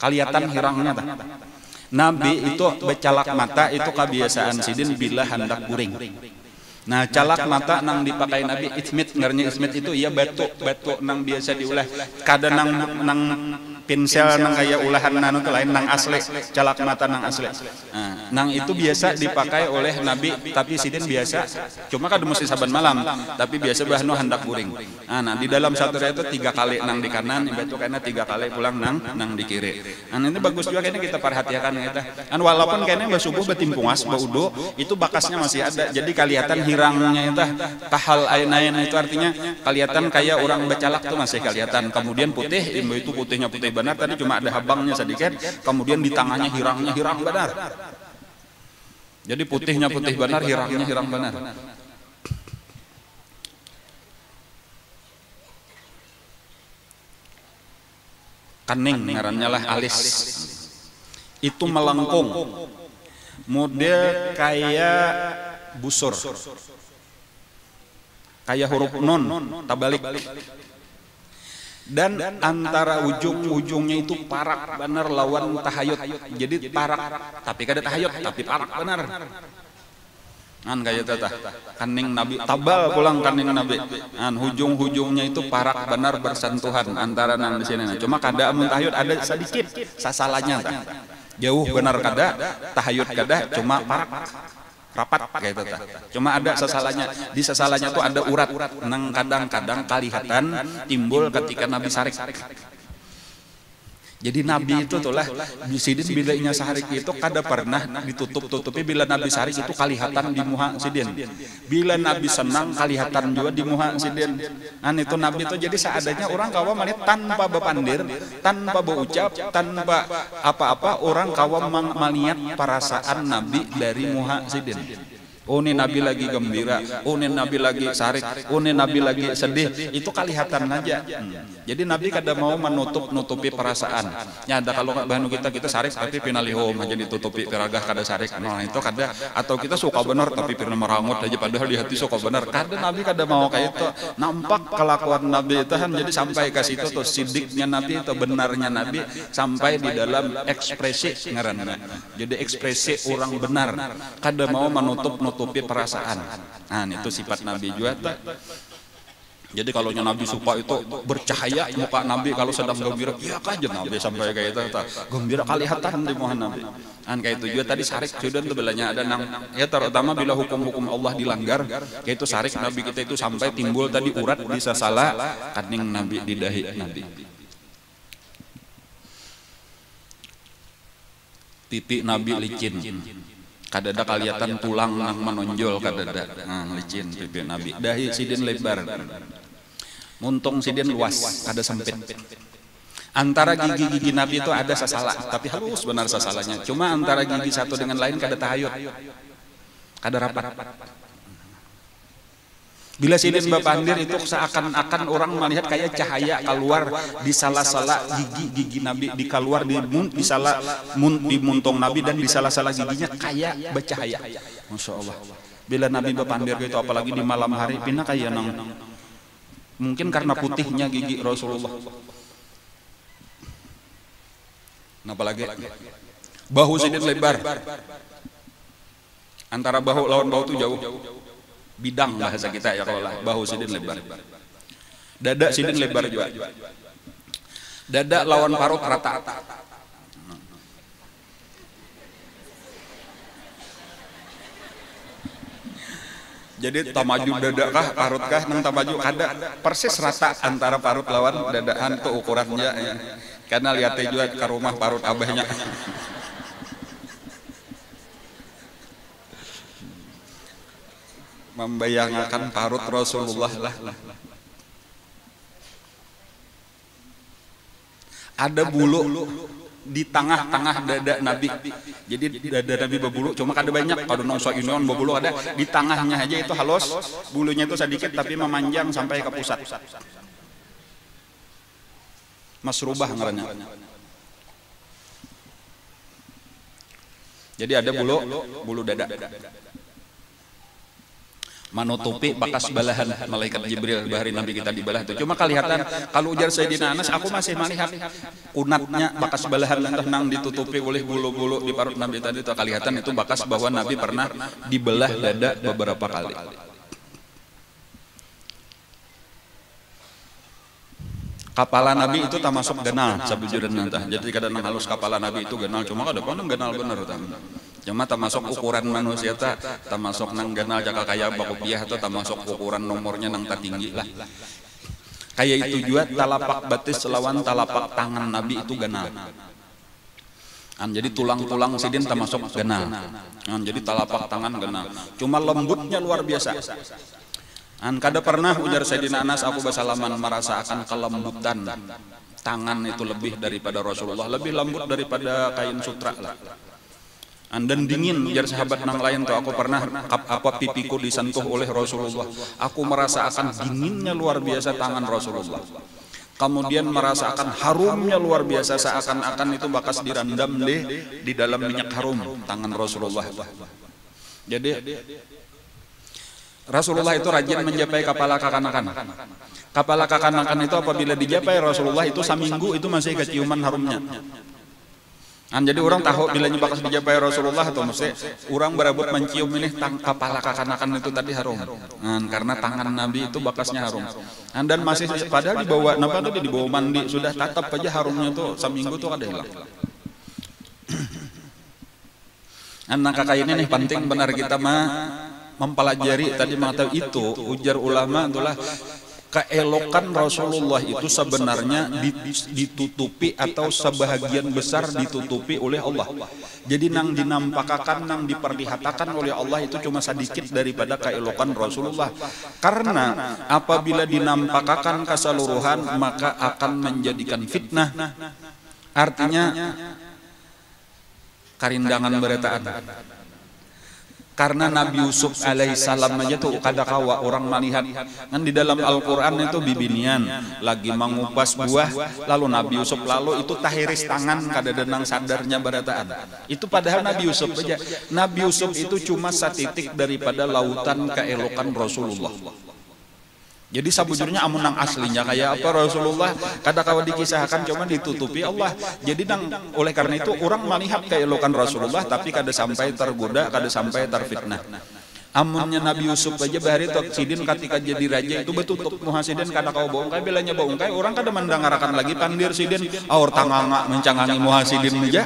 Kelihatan hirangnya tuh. Nabi itu becalak mata itu kebiasaan sidin bila hendak guring. Nah, calak mata nang dipakai Nabi ismit, ngarnya ismit itu ya batu nang biasa diulah. Kadang nang pinsel nang kayak ulahan nanu lain nang asli, calak mata nang asli. Nah, nang itu biasa dipakai oleh Nabi, tapi sidin biasa cuma kada mesti saban malam, tapi biasa bahno hendak guring. Nah, di dalam satu itu 3 kali nang di kanan, itu kayaknya 3 kali pulang nang di kiri. Nah, ini bagus juga kayaknya kita perhatikan kita. Kan walaupun kayaknya subuh betimpungas, baudo itu bakasnya masih ada. Jadi kelihatan hirangnya itu tahal ain itu artinya kelihatan kayak orang becalak tuh masih kelihatan. Kemudian putih, itu putihnya putih benar, tadi cuma ada habangnya sedikit. Kemudian di tangannya hirangnya hirang benar. Jadi putihnya putih benar, hirangnya hirang benar. Kening ngarannya lah alis. Itu melengkung. Model kayak busur, kayak huruf nun tabalik, dan antara ujung-ujungnya itu parak benar lawan tahayut. Jadi parak tapi kada tahayut, tapi parak benar. An kayak tata kening Nabi tabal pulang kening Nabi. An ujung-ujungnya itu parak benar bersentuhan antara nang di sini. Cuma kada amun tahayut ada sedikit sasalanya jauh benar kada, tahayut kada, cuma parak rapat kayak itu. Cuma ada sasalanya, di sasalanya tuh ada urat nang kadang-kadang kelihatan timbul ketika Nabi sarik. Jadi Nabi itu tuh lah sidin bilanya sarik itu kada pernah ditutup-tutupi. Bila Nabi sarik itu kelihatan di muha sidin. Bila Nabi senang kelihatan juga di muha sidin. Nah itu Nabi itu jadi seadanya orang kawa melihat tanpa bepandir, tanpa berucap, tanpa apa-apa orang kawa melihat perasaan Nabi dari muha sidin. Oh ini Nabi lagi gembira, oh ini Nabi lagi sarik, oh ini Nabi lagi sedih, itu kelihatan aja. Jadi Nabi kada mau menutupi perasaan. Ya ada kalau bahanu kita sarik tapi pinalihom aja ditutupi piragah kada sarik. Nah itu kada, atau kita suka benar tapi pirna merangut aja padahal di hati suka benar. Kada Nabi kada mau kayak itu. Nampak kelakuan Nabi itu kan jadi sampai ke situ tuh sidiknya Nabi itu benarnya Nabi sampai di dalam ekspresi ngaranna. Jadi ekspresi orang benar, kada mau menutupi perasaan. Nah, itu sifat Nabi juga. Jadi kalau Nabi suka itu bercahaya muka Nabi kalau sedang gembira, iya aja Nabi sampai kayak itu. Gembira kelihatan di muka Nabi. Kan kayak itu juga tadi sarik sudah tuh belanya ada nang ya terutama bila hukum-hukum Allah dilanggar, kayak itu sarik Nabi kita itu sampai timbul tadi urat bisa salah kening Nabi di dahi Nabi. Titik Nabi licin. Kadada kelihatan tulang nang menonjol kadada. Licin pipi Nabi. Dahi sidin lebar. Muntung sidin luas, kada sempit. Antara gigi-gigi Nabi itu ada sasala, tapi halus benar sasalanya. Cuma antara gigi satu dengan lain kada tahayut. Kada rapat. Bila sidin bapandir itu seakan-akan orang melihat kayak cahaya keluar di salah-salah gigi Nabi, di keluar di muntung Nabi dan di salah-salah giginya kayak bercahaya. Masya Allah. Bila Nabi bapandir itu apalagi di malam hari pina kayak nang mungkin karena putihnya gigi Rasulullah. Nah, apalagi bahu sidin lebar. Antara bahu lawan bahu itu jauh. Bidang bahasa kita ya kalau bahu sidin lebar. Dada sidin lebar juga. Dada lawan parut rata. Jadi tamaju dada kah parut kah nang tamaju kada persis rata antara parut lawan dadaan tuh ukurannya ya. Karena lihatnya juga ke rumah parut abahnya. Membayangkan parut Rasulullah lah. ada bulu di tengah-tengah dada Nabi. Jadi dada Nabi berbulu, cuma kada banyak. Kalau nongso inion berbulu ada di tengahnya aja itu halus, bulunya itu sedikit tapi memanjang sampai ke pusat. Masrubah ngarannya. Jadi ada bulu dada. Menutupi bakas balahan malaikat Jibril bahari Nabi kita di balah itu. Cuma kelihatan kalau ujar Sayyidina Anas, aku masih melihat kunatnya bakas balahan nang ditutupi oleh bulu-bulu di parut Nabi tadi itu kelihatan itu bakas bahwa Nabi pernah dibelah dada beberapa kali. Kepala Nabi itu termasuk genal sabujurna nanti. Jadi kadang halus kepala Nabi itu genal, cuma kada pernah genal bener cuma termasuk ukuran manusia termasuk nang genal jaka kaya bakopiah atau termasuk ukuran nomornya nang tinggi lah. Kayak itu juga talapak batis lawan talapak tangan Nabi itu genal. Jadi tulang-tulang sidin termasuk genal. Jadi talapak tangan genal. Cuma lembutnya luar biasa. Kada pernah ujar Sayyidina Anas, aku bersalaman merasakan kelembutan tangan itu lebih daripada Rasulullah, lebih lembut daripada kain sutra lah. Dan dingin, ujar sahabat nang lain tuh, aku pernah apa pipiku disentuh oleh Rasulullah, aku merasakan dinginnya luar biasa tangan Rasulullah. Kemudian merasakan harumnya luar biasa, seakan-akan itu bakas direndam di dalam minyak harum tangan Rasulullah. Jadi Rasulullah itu rajin menjapai kepala kakanakan. Kepala kakanakan itu apabila dijapai Rasulullah itu saminggu itu masih keciuman harumnya. Jadi orang tahu bila bakas dijapai Rasulullah atau mesti orang berebut mencium ini kepala kakanakan itu tadi harum. Karena tangan Nabi itu bakasnya harum. Dan masih padahal dibawa napa tadi dibawa mandi sudah tatap aja harumnya tuh saminggu tuh ada hilang. Anak kakak ini nih penting benar kita mempelajari tadi mengatakan itu ujar ulama itulah keelokan Rasulullah itu sebenarnya ditutupi atau sebahagian besar ditutupi oleh Allah. Jadi nang dinampakkan, nang diperlihatkan oleh Allah itu cuma sedikit daripada keelokan Rasulullah. Karena apabila dinampakkan keseluruhan maka akan menjadikan fitnah. Artinya karindangan beretaan. Karena Nabi Yusuf alaihissalam aja tuh kada kawa orang melihat kan di dalam Al-Quran itu bibinian lagi mengupas buah lalu Nabi Yusuf lalu itu tahiris tangan kada denang sadarnya berataan itu padahal Nabi Yusuf aja. Nabi Yusuf itu cuma satitik daripada lautan keelokan Rasulullah. Jadi sabujurnya amun nang aslinya kayak apa Rasulullah kada kawa dikisahkan cuma ditutupi Allah. Jadi oleh karena itu orang melihat keelokan Rasulullah tapi kada sampai tergoda, kada sampai terfitnah. Amunnya Nabi Yusuf aja bahari tok sidin ketika jadi raja itu betutup muhasidin kada kawa baungkai bilanya baungkai orang kada mendangarakan lagi pandir sidin aur tanganga mencangangi muhasidin aja.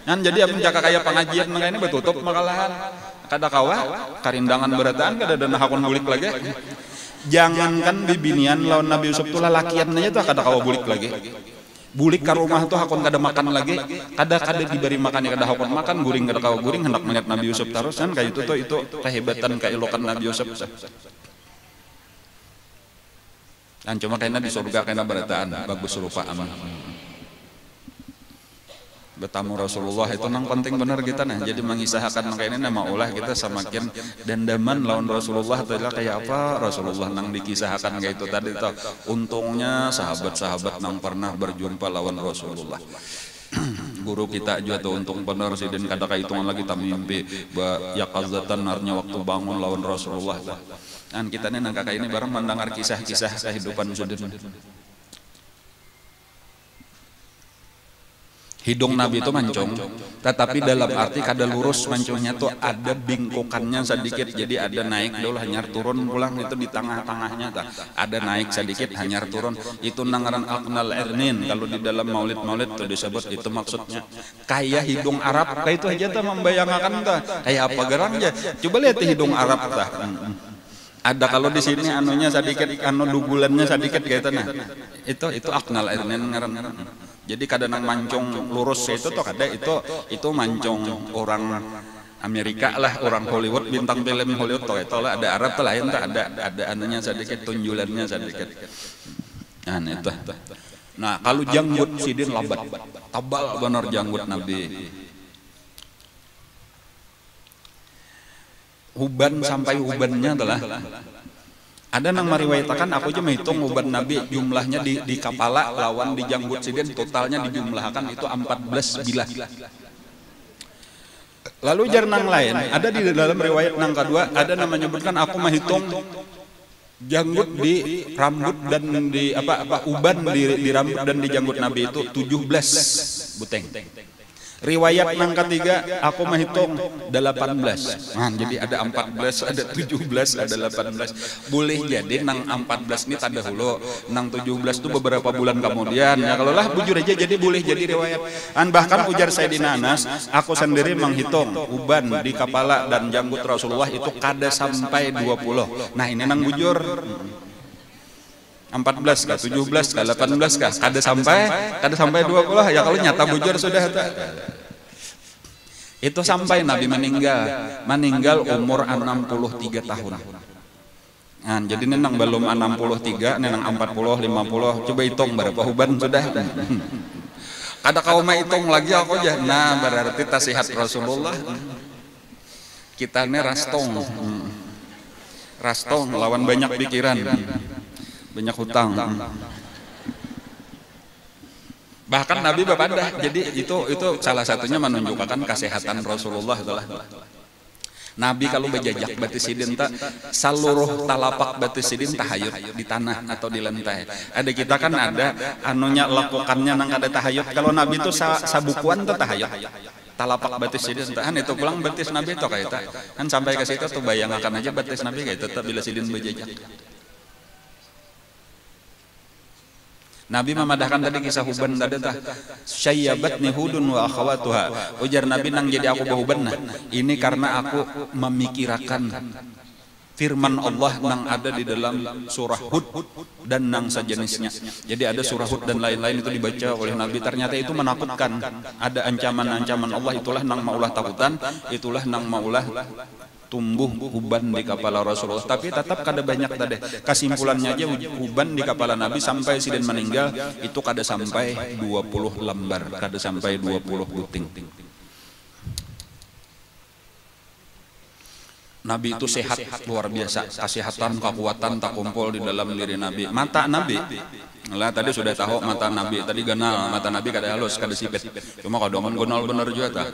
Jadi amun jaka kaya pengajian nang ini betutup makalahan kada kawa karindangan berataan kada dana hakon bulik lagi. Jangankan bibinian lawan Nabi Yusuf tuh lalakiannya tuh kada kawa bulik lagi. Bulik ke rumah tuh hakon kada makan lagi, kada diberi makan kada hakon makan, guring kada kawa guring hendak melihat Nabi Yusuf terus kan kayak itu kehebatan keelokan Nabi Yusuf. Dan cuma kayaknya di surga kayaknya berataan bagus rupa aman. Bertamu Rasulullah itu nang penting benar kita nah. Jadi mengisahkan makanya ini nama ulah kita semakin dendaman lawan Rasulullah adalah kayak apa Rasulullah nang dikisahkan kayak itu tadi tuh. Untungnya sahabat-sahabat nang pernah berjumpa lawan Rasulullah. Guru kita aja tuh untung benar sih dan kada kahitungan lagi tak mimpi ya qazatan arnya waktu bangun lawan Rasulullah. Dan kita nih nang kakak ini bareng mendengar kisah-kisah kehidupan sudin. Hidung Nabi itu mancung, tetapi dalam arti kada lurus mancungnya tuh ada bingkokannya sedikit, jadi ada naik dulu hanyar turun pulang itu di tengah-tengahnya tak ada naik sedikit hanyar turun itu nangaran aqnal irnin kalau di dalam maulid tuh disebut itu maksudnya kayak hidung Arab kayak itu aja tuh membayangkan tuh kayak apa gerangnya coba lihat hidung Arab tuh ada kalau di sini anunya sedikit anu dugulannya sedikit kayak itu aqnal irnin ngaran. Jadi kadang mancung lurus itu tuh kada itu mancung orang Amerika lah orang Hollywood bintang film Hollywood tuh itu lah ada Arab tuh lain tuh ada anunya sedikit tunjulannya sedikit. Nah itu Nah, kalau janggut sidin labat, tabal benar janggut Nabi. Uban sampai ubannya adalah ada yang meriwayatkan, aku aja menghitung uban Nabi jumlahnya di kepala lawan di janggut sidin totalnya dijumlahkan itu 14 bilah. Lalu jarnang lain ada di dalam riwayat nang kedua ada yang menyebutkan aku menghitung janggut di rambut dan di uban di rambut dan di janggut Nabi itu 17 buteng. Riwayat nang ketiga aku menghitung 18. Nah, jadi ada 14, ada 17, ada 18. Boleh jadi nang 14 ini tak dahulu, nang 17 itu beberapa bulan kemudian. Ya kalau lah bujur aja jadi boleh jadi riwayat. Bahkan ujar Sayyidina Anas, aku sendiri menghitung uban di kepala dan janggut Rasulullah itu kada sampai 20. Nah, ini nang bujur 14 kah, 17 kah, 18 kah, kada sampai 20 ya kalau nyata bujur sudah itu sampai Nabi meninggal umur 63 tahun. Nah, jadi nenang belum 63, nenang 40, 50, coba hitung berapa uban sudah. Ada kau mau hitung lagi aku aja. Nah, berarti tasihat Rasulullah. Kita ini rastong lawan banyak pikiran. Banyak hutang. Bahkan Nabi berbeda. Jadi itu salah satunya menunjukkan kesehatan Rasulullah adalah Nabi kalau berjajak batu sidin tak seluruh talapak batu sidin tahayut di tanah atau di lantai. Ada kita kan ada anunya lakukannya nang ada tahayut. Kalau Nabi itu sabukuan tuh tahayut. Talapak batis sidin kan itu pulang batis Nabi itu kayak itu. Kan sampai ke situ tuh bayangkan aja batis Nabi kayak tetap bila sidin berjajak. Nabi memadahkan tadi kisah Huban tadi tah syayyabatni Hudun wa akhawatuha. Ujar Nabi nang jadi aku bahuban nah. Ini karena aku memikirkan firman Allah nang ada di dalam surah Hud dan nang sejenisnya. Jadi ada surah Hud dan lain-lain itu dibaca oleh Nabi. Ternyata itu menakutkan. Ada ancaman-ancaman Allah, itulah nang maulah takutan, itulah nang maulah tumbuh uban di kepala Rasulullah. Tapi tetap kada banyak tadi. Kesimpulannya aja uban di kepala Nabi sampai sidin meninggal itu kada sampai 20 lembar, kada sampai 20 buting. Nabi itu sehat luar biasa, kesehatan, kekuatan tak kumpul di dalam diri Nabi. Mata Nabi, lah tadi sudah tahu mata Nabi, tadi ganal, mata Nabi kada halus, kada sipit. Cuma kalau ganal bener juga tak.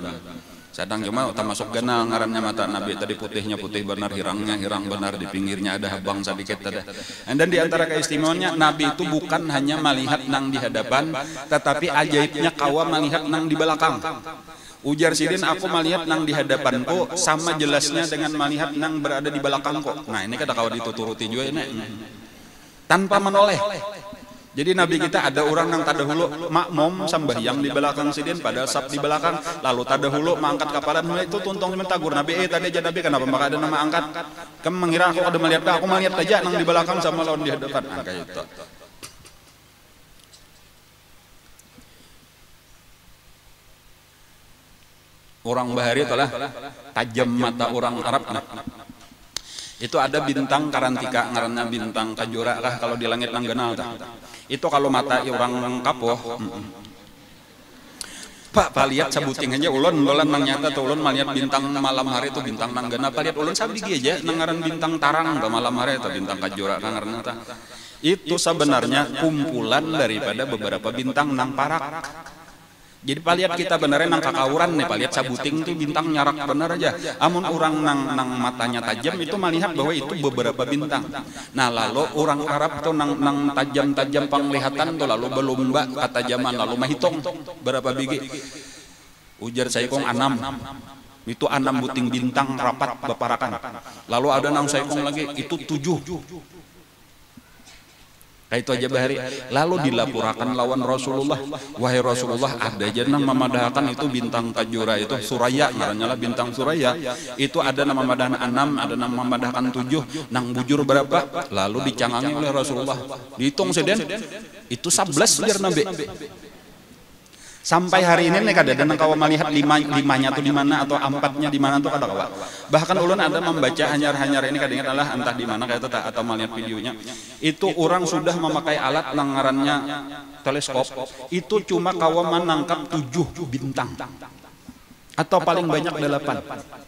Sedang cuma termasuk ganal ngarannya mata Nabi tadi putihnya putih benar, hirangnya hirang benar, di pinggirnya ada habang sedikit tadi. Dan di antara keistimewaannya Nabi itu bukan hanya melihat nang di hadapan, tetapi ajaibnya kawa melihat nang di belakang. Ujar sidin aku melihat nang di hadapanku sama jelasnya dengan melihat nang berada di belakangku. Nah ini kata kawa dituturuti juga ini tanpa menoleh. Jadi Nabi kita ada orang yang tadahulu makmum sambahyang di belakang sidin pada sab di belakang, lalu tadahulu mengangkat kepala itu tuntung mentagur Nabi tadi aja Nabi kenapa maka ada nama angkat? Kamu mengira aku ada melihat aku melihat aja nang di belakang sama lawan di hadapan. Kayak itu. Orang bahari itulah tajam mata orang Arab. Itu ada bintang karantika ngaranna bintang kajura kah kalau di langit nang genal tah. Itu kalau mata orang kapoh. Pak lihat sabuting aja ulun nang nyata tuh ulun melihat bintang malam hari itu bintang nang genal. Lihat ulun sabdi aja nang ngaran bintang tarang ke malam hari itu bintang kajura kah ngaranna tah. Itu sebenarnya kumpulan daripada beberapa bintang nang parak. Jadi paliat kita benernya nang kakauran nih, paliat sabuting itu bintang nyarak bener aja. Amun orang nang matanya tajam itu melihat bahwa itu beberapa bintang. Nah lalu orang Arab tuh nang tajam-tajam penglihatan tuh lalu berlomba ketajaman lalu menghitung berapa biji. Ujar saikong 6. Itu 6 buting bintang rapat beparakan. Lalu ada nang saikong lagi itu 7. Itu aja bahari. Lalu dilaporkan lawan Rasulullah, wahai Rasulullah ada aja nang memadahkan itu bintang kajura itu Suraya, ngarannya lah bintang Suraya. Itu ada nama memadahkan 6, ada nama memadahkan 7, nang bujur berapa? Lalu dicangangi oleh Rasulullah. Dihitung seden itu 11 biar Nabi. Sampai hari ini nih kada dan kawa melihat limanya tuh di mana atau 4-nya di mana tuh kada kawa. Bahkan ulun ada membaca hanyar-hanyar ini kadang adalah entah di mana kayak itu atau melihat videonya. Itu orang sudah memakai alat nang ngarannya teleskop itu cuma kawa menangkap 7 bintang atau paling banyak 8.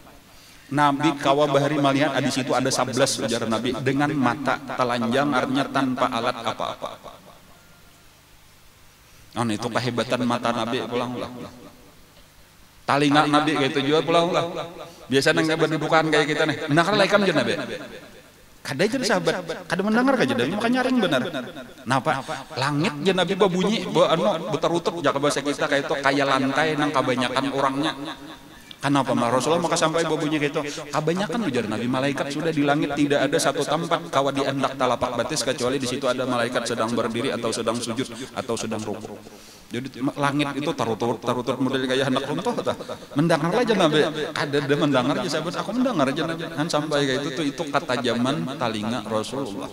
Nabi kawa bahari melihat di situ ada 11 ujar Nabi dengan mata telanjang artinya tanpa alat apa-apa. Itu kehebatan mata Nabi pulang-pulang. Talinga Nabi kayak itu juga pulang-pulang. Biasa nang berdudukan kayak kita nih. Nah kan laikam je Nabi. Kada jadi sahabat, kada mendengar aja dan makanya nyaring benar. Napa? Langit je Nabi babunyi, beterutuk jaka bahasa kita kayak itu kayak lantai nang kebanyakan orangnya. Kenapa Rasulullah maka sampai babunyi kayak itu? Kebanyakan ujar Nabi malaikat sudah di langit tidak ada satu tempat kawa di andak talapak batis kecuali di situ ada malaikat sedang berdiri atau sedang sujud atau sedang rukuk. Jadi langit itu tarutur model kayak hendak runtuh tah. Mendengar aja Nabi. Ada mendengar aja sahabat aku mendengar aja Nabi. Han sampai kayak itu katajaman talinga Rasulullah.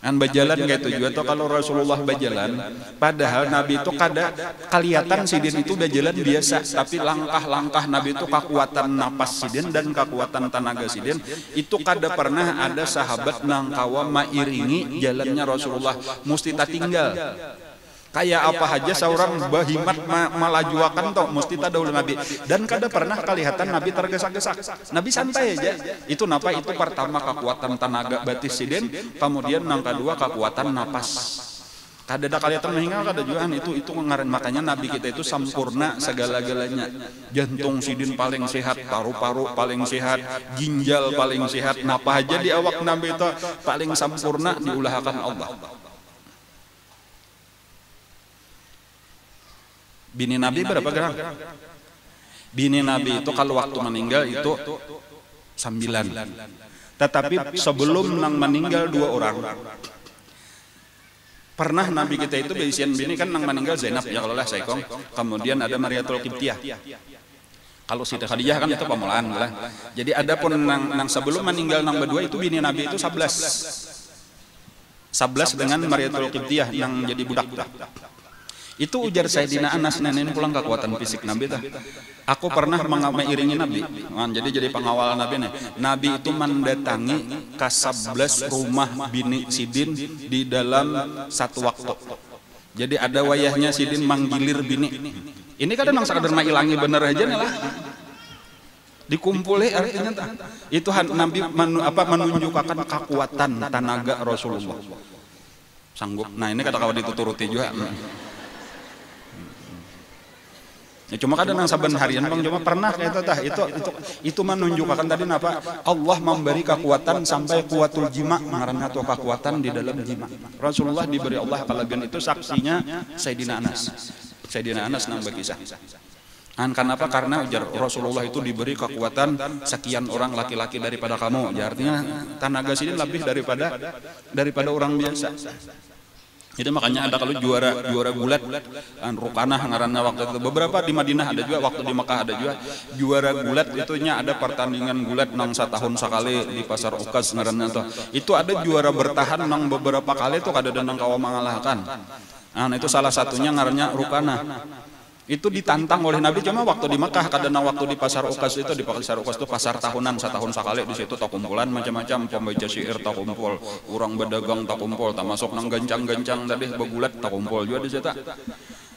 An bajalan kayak itu juga tuh kalau Rasulullah bajalan, padahal Nabi itu kada kelihatan sidin itu bajalan biasa, tapi langkah-langkah Nabi itu kekuatan napas sidin dan kekuatan tenaga sidin itu kada pernah ada sahabat nang kawa mairingi jalannya Rasulullah, mesti tak tinggal. Kayak apa aja seorang bahimat malajuakan toh mesti tak dahulu Nabi dan kada pernah kelihatan Nabi tergesa-gesa. Nabi santai aja. Itu napa itu pertama kekuatan tenaga batis sidin, kemudian yang kedua kekuatan napas. Kada ada kelihatan meninggal kada juaan itu ngaran makanya Nabi kita itu sempurna segala-galanya. Jantung sidin paling sehat, paru-paru paling sehat, ginjal paling sehat, napa aja di awak Nabi itu paling sempurna diulahkan Allah. Bini Nabi berapa gram? Bini Nabi itu kalau waktu meninggal itu 9. Tetapi sebelum nang meninggal 2 orang. Pernah Nabi kita itu berisian bini kan nang meninggal Zainab ya kalau lah Saikong. Kemudian ada Mariatul Qibtiyah. Kalau Siti Khadijah kan itu pemulaan lah. Jadi ada pun nang sebelum meninggal nang berdua itu bini Nabi itu 11 dengan Mariatul Qibtiyah yang jadi budak. Itu ujar Sayyidina Anas nenek pulang kekuatan fisik Nabi tah. Aku pernah mengiringi Nabi. Jadi pengawal Nabi nih. Nabi itu mendatangi ke 11 rumah bini sidin di dalam satu waktu. Jadi ada wayahnya sidin manggilir bini. Ini kadang nang sakadar mailangi bener aja nih lah. Dikumpulin artinya itu Nabi menunjukkan kekuatan tenaga Rasulullah. Sanggup. Nah ini kata kawan dituruti juga. Ya, cuma kadang nang saban harian Bang cuma pernah kayak itu menunjukkan tadi apa Allah memberi kekuatan sampai kuatul jima ngaranna tuh kekuatan di dalam jima. Rasulullah diberi Allah kelebihan itu saksinya Sayyidina Anas nang berkisah. Kenapa? Karena ujar Rasulullah itu diberi kekuatan sekian orang laki-laki daripada kamu. Ya, artinya tenaga sidin lebih daripada orang biasa. Itu makanya ada kalau juara gulat Rukanah ngaranna waktu itu beberapa di Madinah ada juga waktu di Mekah ada juga juara gulat itunya ada pertandingan gulat nang setahun sekali di pasar Ukas ngaranna tuh itu ada juara bertahan nang beberapa kali tuh kada ada nang kawa mengalahkan. Itu salah satunya ngarannya Rukanah. Itu ditantang oleh Nabi cuma waktu di Mekah kadang waktu di pasar Ukas itu di pasar Ukas itu pasar tahunan setahun sekali di situ tak kumpulan macam-macam pembaca syair tak kumpul orang berdagang tak kumpul tak masuk nang gancang-gancang tadi begulat tak kumpul juga di situ.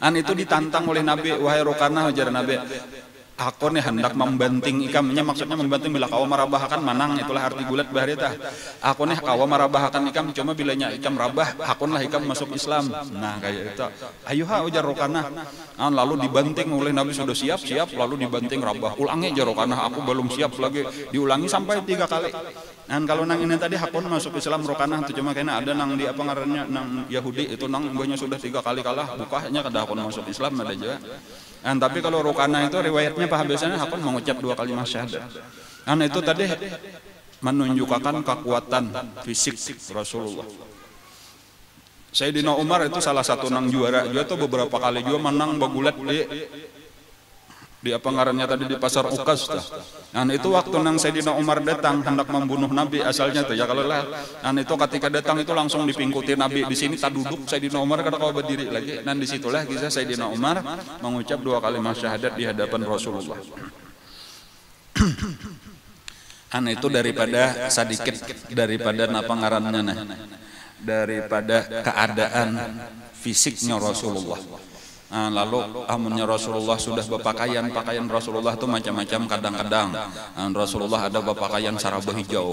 Itu ditantang oleh Nabi wahai Rukanah ujar Nabi aku nih hendak membanting ikamnya maksudnya membanting bila kau merabahakan manang itulah arti gulat bahari tah. Aku nih kau merabahakan ikam cuma bilanya ikam rabah hakunlah ikam masuk Islam. Nah kayak itu. Ayuha ujar Rukanah. Lalu dibanting oleh Nabi sudah siap lalu dibanting rabah. Ulangi aja Rukanah aku belum siap lagi diulangi sampai 3 kali. Kalau nang ini tadi hakun masuk Islam Rukanah itu cuma kayaknya ada nang di apa ngarannya nang Yahudi itu nang mbahnya sudah 3 kali kalah bukanya kada hakun masuk Islam ada juga. Tapi kalau Rukanah itu riwayatnya biasanya hakun mengucap 2 kalimat syahadat. Itu tadi menunjukkan kekuatan fisik Rasulullah. Sayyidina Umar itu salah satu nang juara juga tuh beberapa kali juga menang begulat di apa ngarannya tadi di pasar Ukas tuh. Itu waktu nang Sayyidina Umar datang hendak membunuh Nabi asalnya tuh ya kalau lah. Itu ketika datang itu langsung dipingkuti Nabi di sini tak duduk Sayyidina Umar kada kau berdiri lagi. Dan disitulah kisah Sayyidina Umar mengucap 2 kalimat syahadat di hadapan Rasulullah. Itu daripada sedikit daripada napa ngarannya nah. daripada keadaan fisiknya Rasulullah. Nah, lalu amunnya Rasulullah sudah berpakaian, pakaian Rasulullah itu macam-macam. Kadang-kadang Rasulullah ada berpakaian saraba hijau,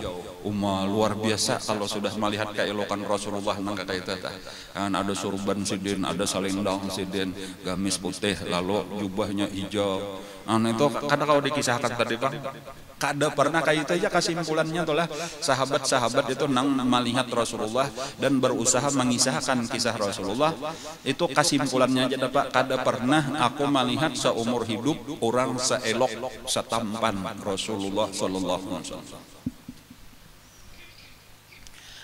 luar biasa kalau sudah melihat keelokan Rasulullah nang kayak itu. Ada surban sidin, ada salendang sidin, gamis putih, lalu jubahnya hijau. Itu kadang kalau dikisahkan tadi Bang, kada pernah kayak itu aja kesimpulannya itulah sahabat-sahabat itu nang melihat Rasulullah dan berusaha mengisahkan kisah Rasulullah. Itu kesimpulannya aja dapat, kada pernah aku melihat seumur hidup orang seelok setampan Rasulullah sallallahu alaihi wasallam.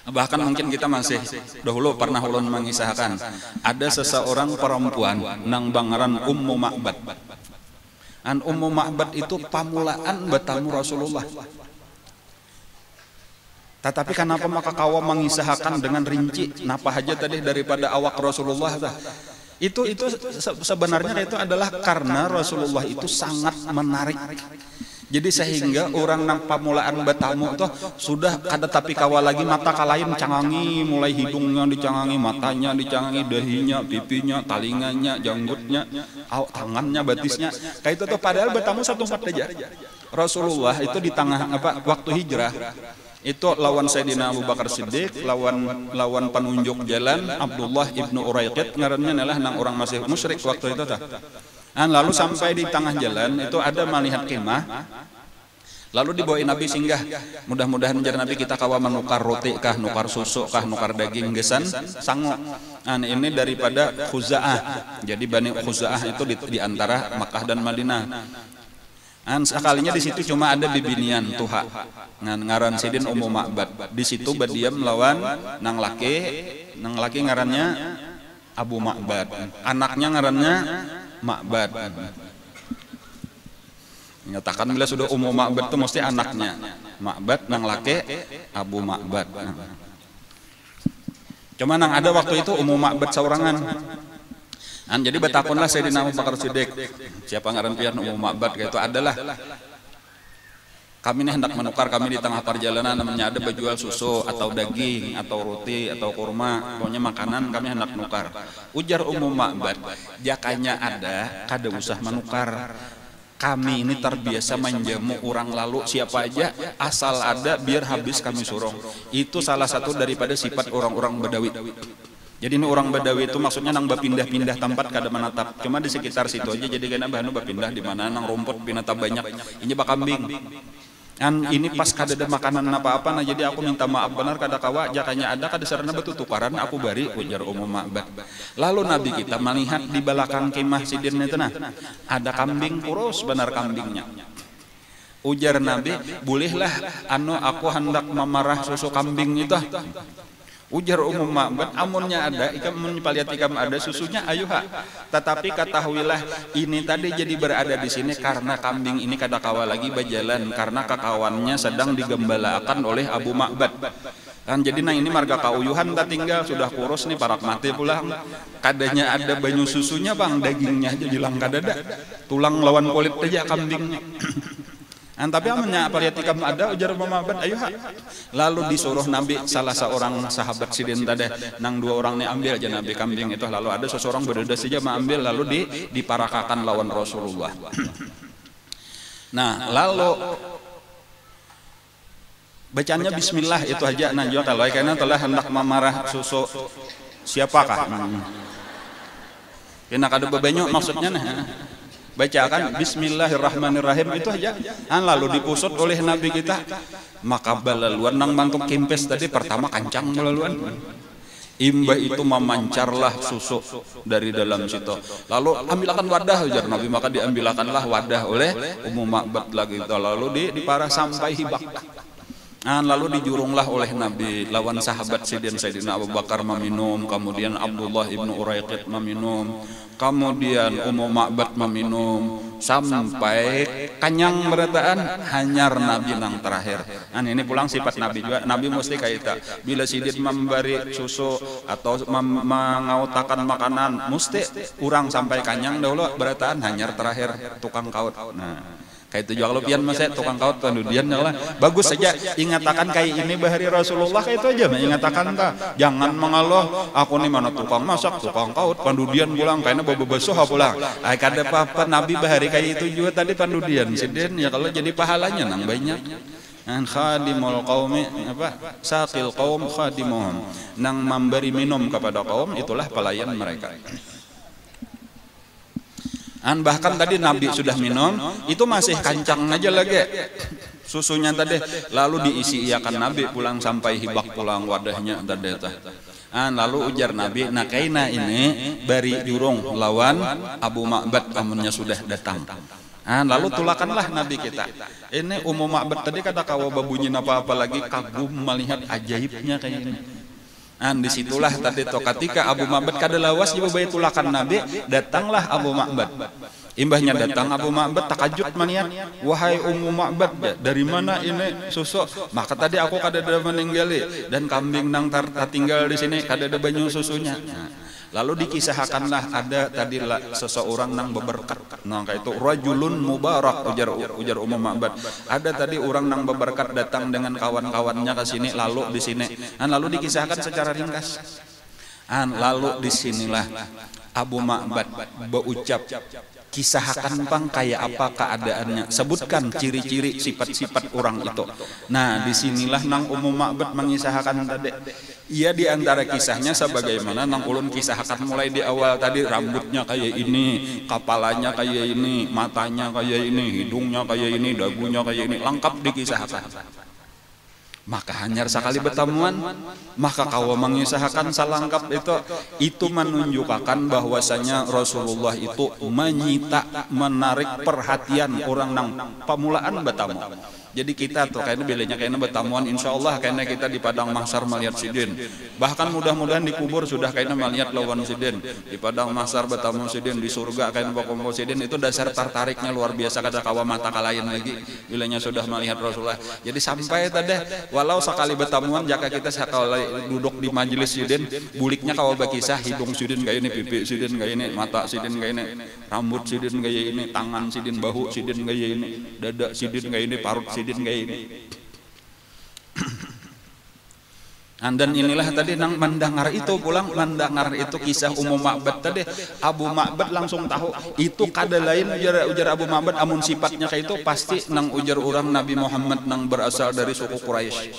Bahkan mungkin kita masih dahulu pernah ulun mengisahkan ada seseorang perempuan nang bangaran Ummu Ma'bad. Ummu Ma'bad itu pamulaan bertamu Rasulullah. Tetapi kenapa maka kawa mengisahkan dengan rinci napa aja tadi daripada awak Rasulullah itu sebenarnya itu adalah karena Rasulullah itu sangat menarik. Jadi sehingga orang nang pamulaan bertamu tuh sudah kada tapi kawa lagi mata kalain cangangi, mulai hidungnya dicangangi, matanya dicangangi, dahinya, pipinya, talinganya, janggutnya, tangannya, batisnya. Kayak itu tuh padahal bertamu satu tempat aja. Rasulullah itu di tengah waktu hijrah itu lawan Sayyidina Abu Bakar Siddiq, lawan penunjuk jalan Abdullah ibnu Uraiqid, ngarannya adalah nang orang masih musyrik waktu itu tah. Lalu sampai di tengah jalan itu ada melihat kemah, lalu dibawain Nabi singgah. Mudah-mudahan jar Nabi kita kawa menukar roti kah, nukar susu kah, nukar daging gesan sango. Ini daripada Khuza'ah. Jadi Bani Khuza'ah itu di antara Makkah dan Madinah. Sekalinya di situ cuma ada bibinian tuha ngaran sidin Ummu Ma'bad. Di situ berdiam lawan nang laki ngarannya Abu Ma'bad, anaknya ngarannya Ma'bad. Menyatakan bila sudah Ummu Ma'bad itu mesti anaknya Ma'bad, nang laki Abu Ma'bad. Cuma nang ada waktu itu Ummu Ma'bad saurangan. Jadi betakunlah Sayyidina Abu Bakar Siddiq, siapa ngaran pian Ummu Ma'bad kayak itu adalah kami ini hendak menukar, kami di tengah perjalanan namanya ada berjual susu atau daging atau roti atau kurma, pokoknya makanan kami hendak menukar. Ujar Ummu Ma'bad, jakanya ada, kada usah menukar. Kami ini terbiasa menjamu orang lalu siapa aja asal ada biar habis kami suruh. Itu salah satu daripada sifat orang-orang Badawi. Jadi ini orang Badawi itu maksudnya nang berpindah-pindah tempat kada menatap. Cuma di sekitar situ aja jadi kena bahanu berpindah di mana nang rumput binatang banyak. Ini bak kambing. Ini pas kada ada makanan apa-apa, nah jadi aku minta maaf benar kada kawa jakanya ada kada sarana betul tukaran aku bari, ujar Ummu Ma'bad. Lalu Nabi kita melihat di belakang kemah sidin itu nah ada kambing kurus benar kambingnya. Ujar Nabi, bolehlah aku hendak memarah susu kambing itu. Ujar Ummu Ma'bad, amunnya ada, ikam menyepaliat ikam ada susunya, ayuha. Tetapi ketahuilah ini tadi jadi berada di sini karena kambing ini kada kawa lagi berjalan karena kakawannya sedang digembalakan oleh Abu Ma'bad. Jadi nah ini marga kauyuhan tak tinggal sudah kurus nih parak mati pulang. Kadanya ada banyu susunya bang, dagingnya aja hilang kadada. Tulang lawan kulit aja kambingnya. Tapi amannya apa lihat ikam ada ujar Ummu Ma'bad ayuha. Lalu disuruh Nabi salah seorang sahabat sidin tadi nang dua orang nih ambil aja Nabi kambing itu, lalu ada seseorang berdua saja mengambil lalu diparakakan lawan Rasulullah. Nah lalu bacanya Bismillah itu aja najwa kalau karena telah hendak memarah susu siapakah? Kena kada bebanyu maksudnya nah. Bacakan Bismillahirrahmanirrahim itu aja. Lalu dipusut oleh Nabi kita. Maka balaluan nang mantuk kempes tadi pertama kancang balaluan. Imbah itu memancarlah susu dari dalam situ. Lalu ambilkan wadah ujar Nabi, maka diambilkanlah wadah oleh Ummu Ma'bad lagi. Lalu diparah sampai hibak. Lalu dijurunglah oleh Nabi lawan sahabat sidin Sayyidina Abu Bakar meminum, kemudian Abdullah ibnu Uraiqid meminum, kemudian Ummu Ma'bad meminum sampai kanyang berataan hanyar Nabi nang terakhir. Ini pulang sifat Nabi juga. Nabi mesti kayak itu. Bila sidin memberi susu atau mengautakan makanan, mesti kurang sampai kanyang dahulu berataan hanyar terakhir tukang kaut. Kayak itu juga pian mas tukang kaut pandudian lah bagus saja ingatakan kayak ini bahari Rasulullah kayak itu aja ingatakan ta jangan mengalah aku nih mana tukang masak tukang kaut pandudian pulang kayaknya bawa basuh pulang kada apa Nabi bahari kayak itu juga tadi pandudian siden ya kalau jadi pahalanya nang banyak an khadimul qaumi apa saqil qaum khadimuhum nang memberi minum kepada kaum itulah pelayan mereka. Bahkan tadi Nabi sudah minum, itu masih kancang aja lagi susunya tadi, lalu diisi iakan Nabi pulang sampai hibak pulang wadahnya tadi. Lalu ujar Nabi, nah kaina ini bari jurung lawan Abu Ma'bad amunnya sudah datang. Lalu tulakanlah Nabi kita. Ini Ummu Ma'bad tadi kata kawa babunyi apa-apa lagi kagum melihat ajaibnya kayak ini. Disitulah tadi to ketika Abu Ma'bad kada lawas juga bayi tulakan Nabi datanglah Abu Ma'bad imbahnya datang Abu Ma'bad takajud manian wahai Ummu Ma'bad dari mana ini susu maka tadi aku kada ada meninggali dan kambing nang tinggal di sini kada ada banyu susunya. Lalu dikisahkanlah ada tadi seseorang nang beberkat nang kayak itu rajulun mubarak ujar Ummu Ma'bad ada tadi orang nang beberkat datang dengan kawan-kawannya ke sini lalu di sini lalu dikisahkan secara ringkas lalu disinilah Abu Ma'bad berucap kisahkan pang kayak apa keadaannya sebutkan ciri-ciri sifat-sifat orang itu. Nah disinilah nang Ummu Ma'bad mengisahkan tadi ia diantara kisahnya sebagaimana nang ulun kisahkan mulai di awal tadi rambutnya kayak ini kepalanya kayak ini matanya kayak ini hidungnya kayak ini dagunya kayak ini lengkap dikisahkan. Maka hanyar sekali bertemuan maka kawa mengisahkan salangkap itu menunjukkan bahwasanya Rasulullah itu menyita menarik perhatian orang nang pamulaan bertamu. Jadi kita tuh kayaknya bilanya kayaknya bertamuan insyaallah kayaknya kita di padang mahsyar melihat sidin bahkan mudah-mudahan di kubur sudah kayaknya melihat lawan sidin di padang mahsyar bertamu sidin di surga kayaknya bakompo sidin itu dasar tertariknya luar biasa kada kawa mata kalayan lagi bilanya sudah melihat Rasulullah. Jadi sampai tadi walau sekali bertamuan jika kita sekali duduk di majelis sidin buliknya kawa bakisah hidung sidin kayak ini pipi sidin kayak ini mata sidin kayak ini rambut sidin kayak ini tangan sidin bahu sidin kayak ini dada sidin kayak ini parut sidin kayak ini. Dan inilah tadi nang mendengar itu pulang mendengar itu kisah Ummu Ma'bad tadi Abu Ma'bad langsung tahu itu kada lain ujar Abu Ma'bad amun sifatnya kayak itu pasti nang ujar orang Nabi Muhammad nang berasal dari suku Quraisy.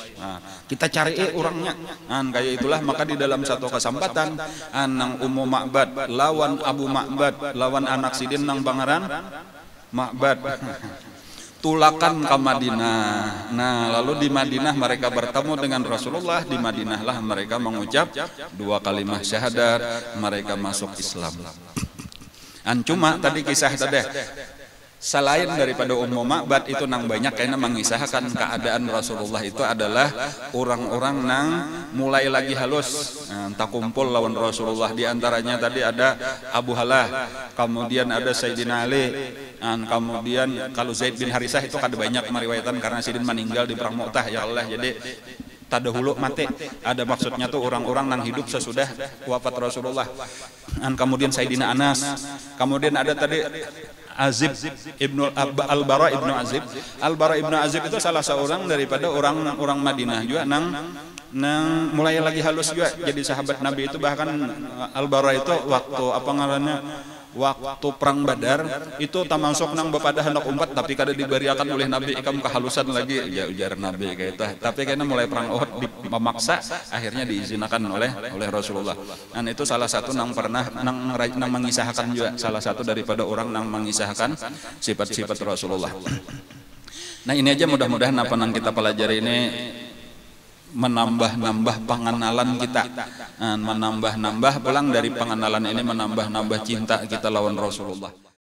Kita cari orangnya kayak itulah maka di dalam satu kesempatan nang Ummu Ma'bad lawan Abu Ma'bad lawan anak sidin nang pangaran Ma'bad tulakan ke Madinah. Nah lalu di Madinah mereka bertemu dengan Rasulullah di Madinah lah mereka mengucap 2 kalimah syahadat mereka masuk Islam. Cuma tadi kisah tadi selain daripada Ummu Ma'bad itu nang banyak kayaknya mengisahkan keadaan Rasulullah itu adalah orang-orang nang mulai lagi halus tak kumpul lawan Rasulullah di antaranya tadi ada Abu Halah kemudian ada Sayyidina Ali kemudian kalau Zaid bin Harisah itu kada banyak meriwayatkan karena sidin meninggal di perang Mu'tah ya Allah jadi tadahulu mati ada maksudnya tuh orang-orang nang hidup sesudah wafat Rasulullah kemudian Sayyidina Anas kemudian ada tadi Azib ibnu Al-Bara ibnu Azib Al-Bara ibnu Azib itu salah seorang daripada orang Madinah juga nang mulai lagi halus juga jadi sahabat Nabi itu bahkan Al-Bara itu waktu apa ngarannya waktu perang Badar itu termasuk nang bepada hendak umpat tapi kada diberiakan oleh Nabi ikam kehalusan lagi ya ujar Nabi kayak itu tapi kayaknya mulai perang Uhud memaksa akhirnya diizinkan oleh Rasulullah. Dan itu salah satu nang pernah nang mengisahkan juga salah satu daripada orang nang mengisahkan sifat-sifat Rasulullah. Nah ini aja mudah-mudahan apa nang kita pelajari ini menambah-nambah pengenalan kita menambah-nambah pulang dari pengenalan ini menambah-nambah cinta kita lawan Rasulullah.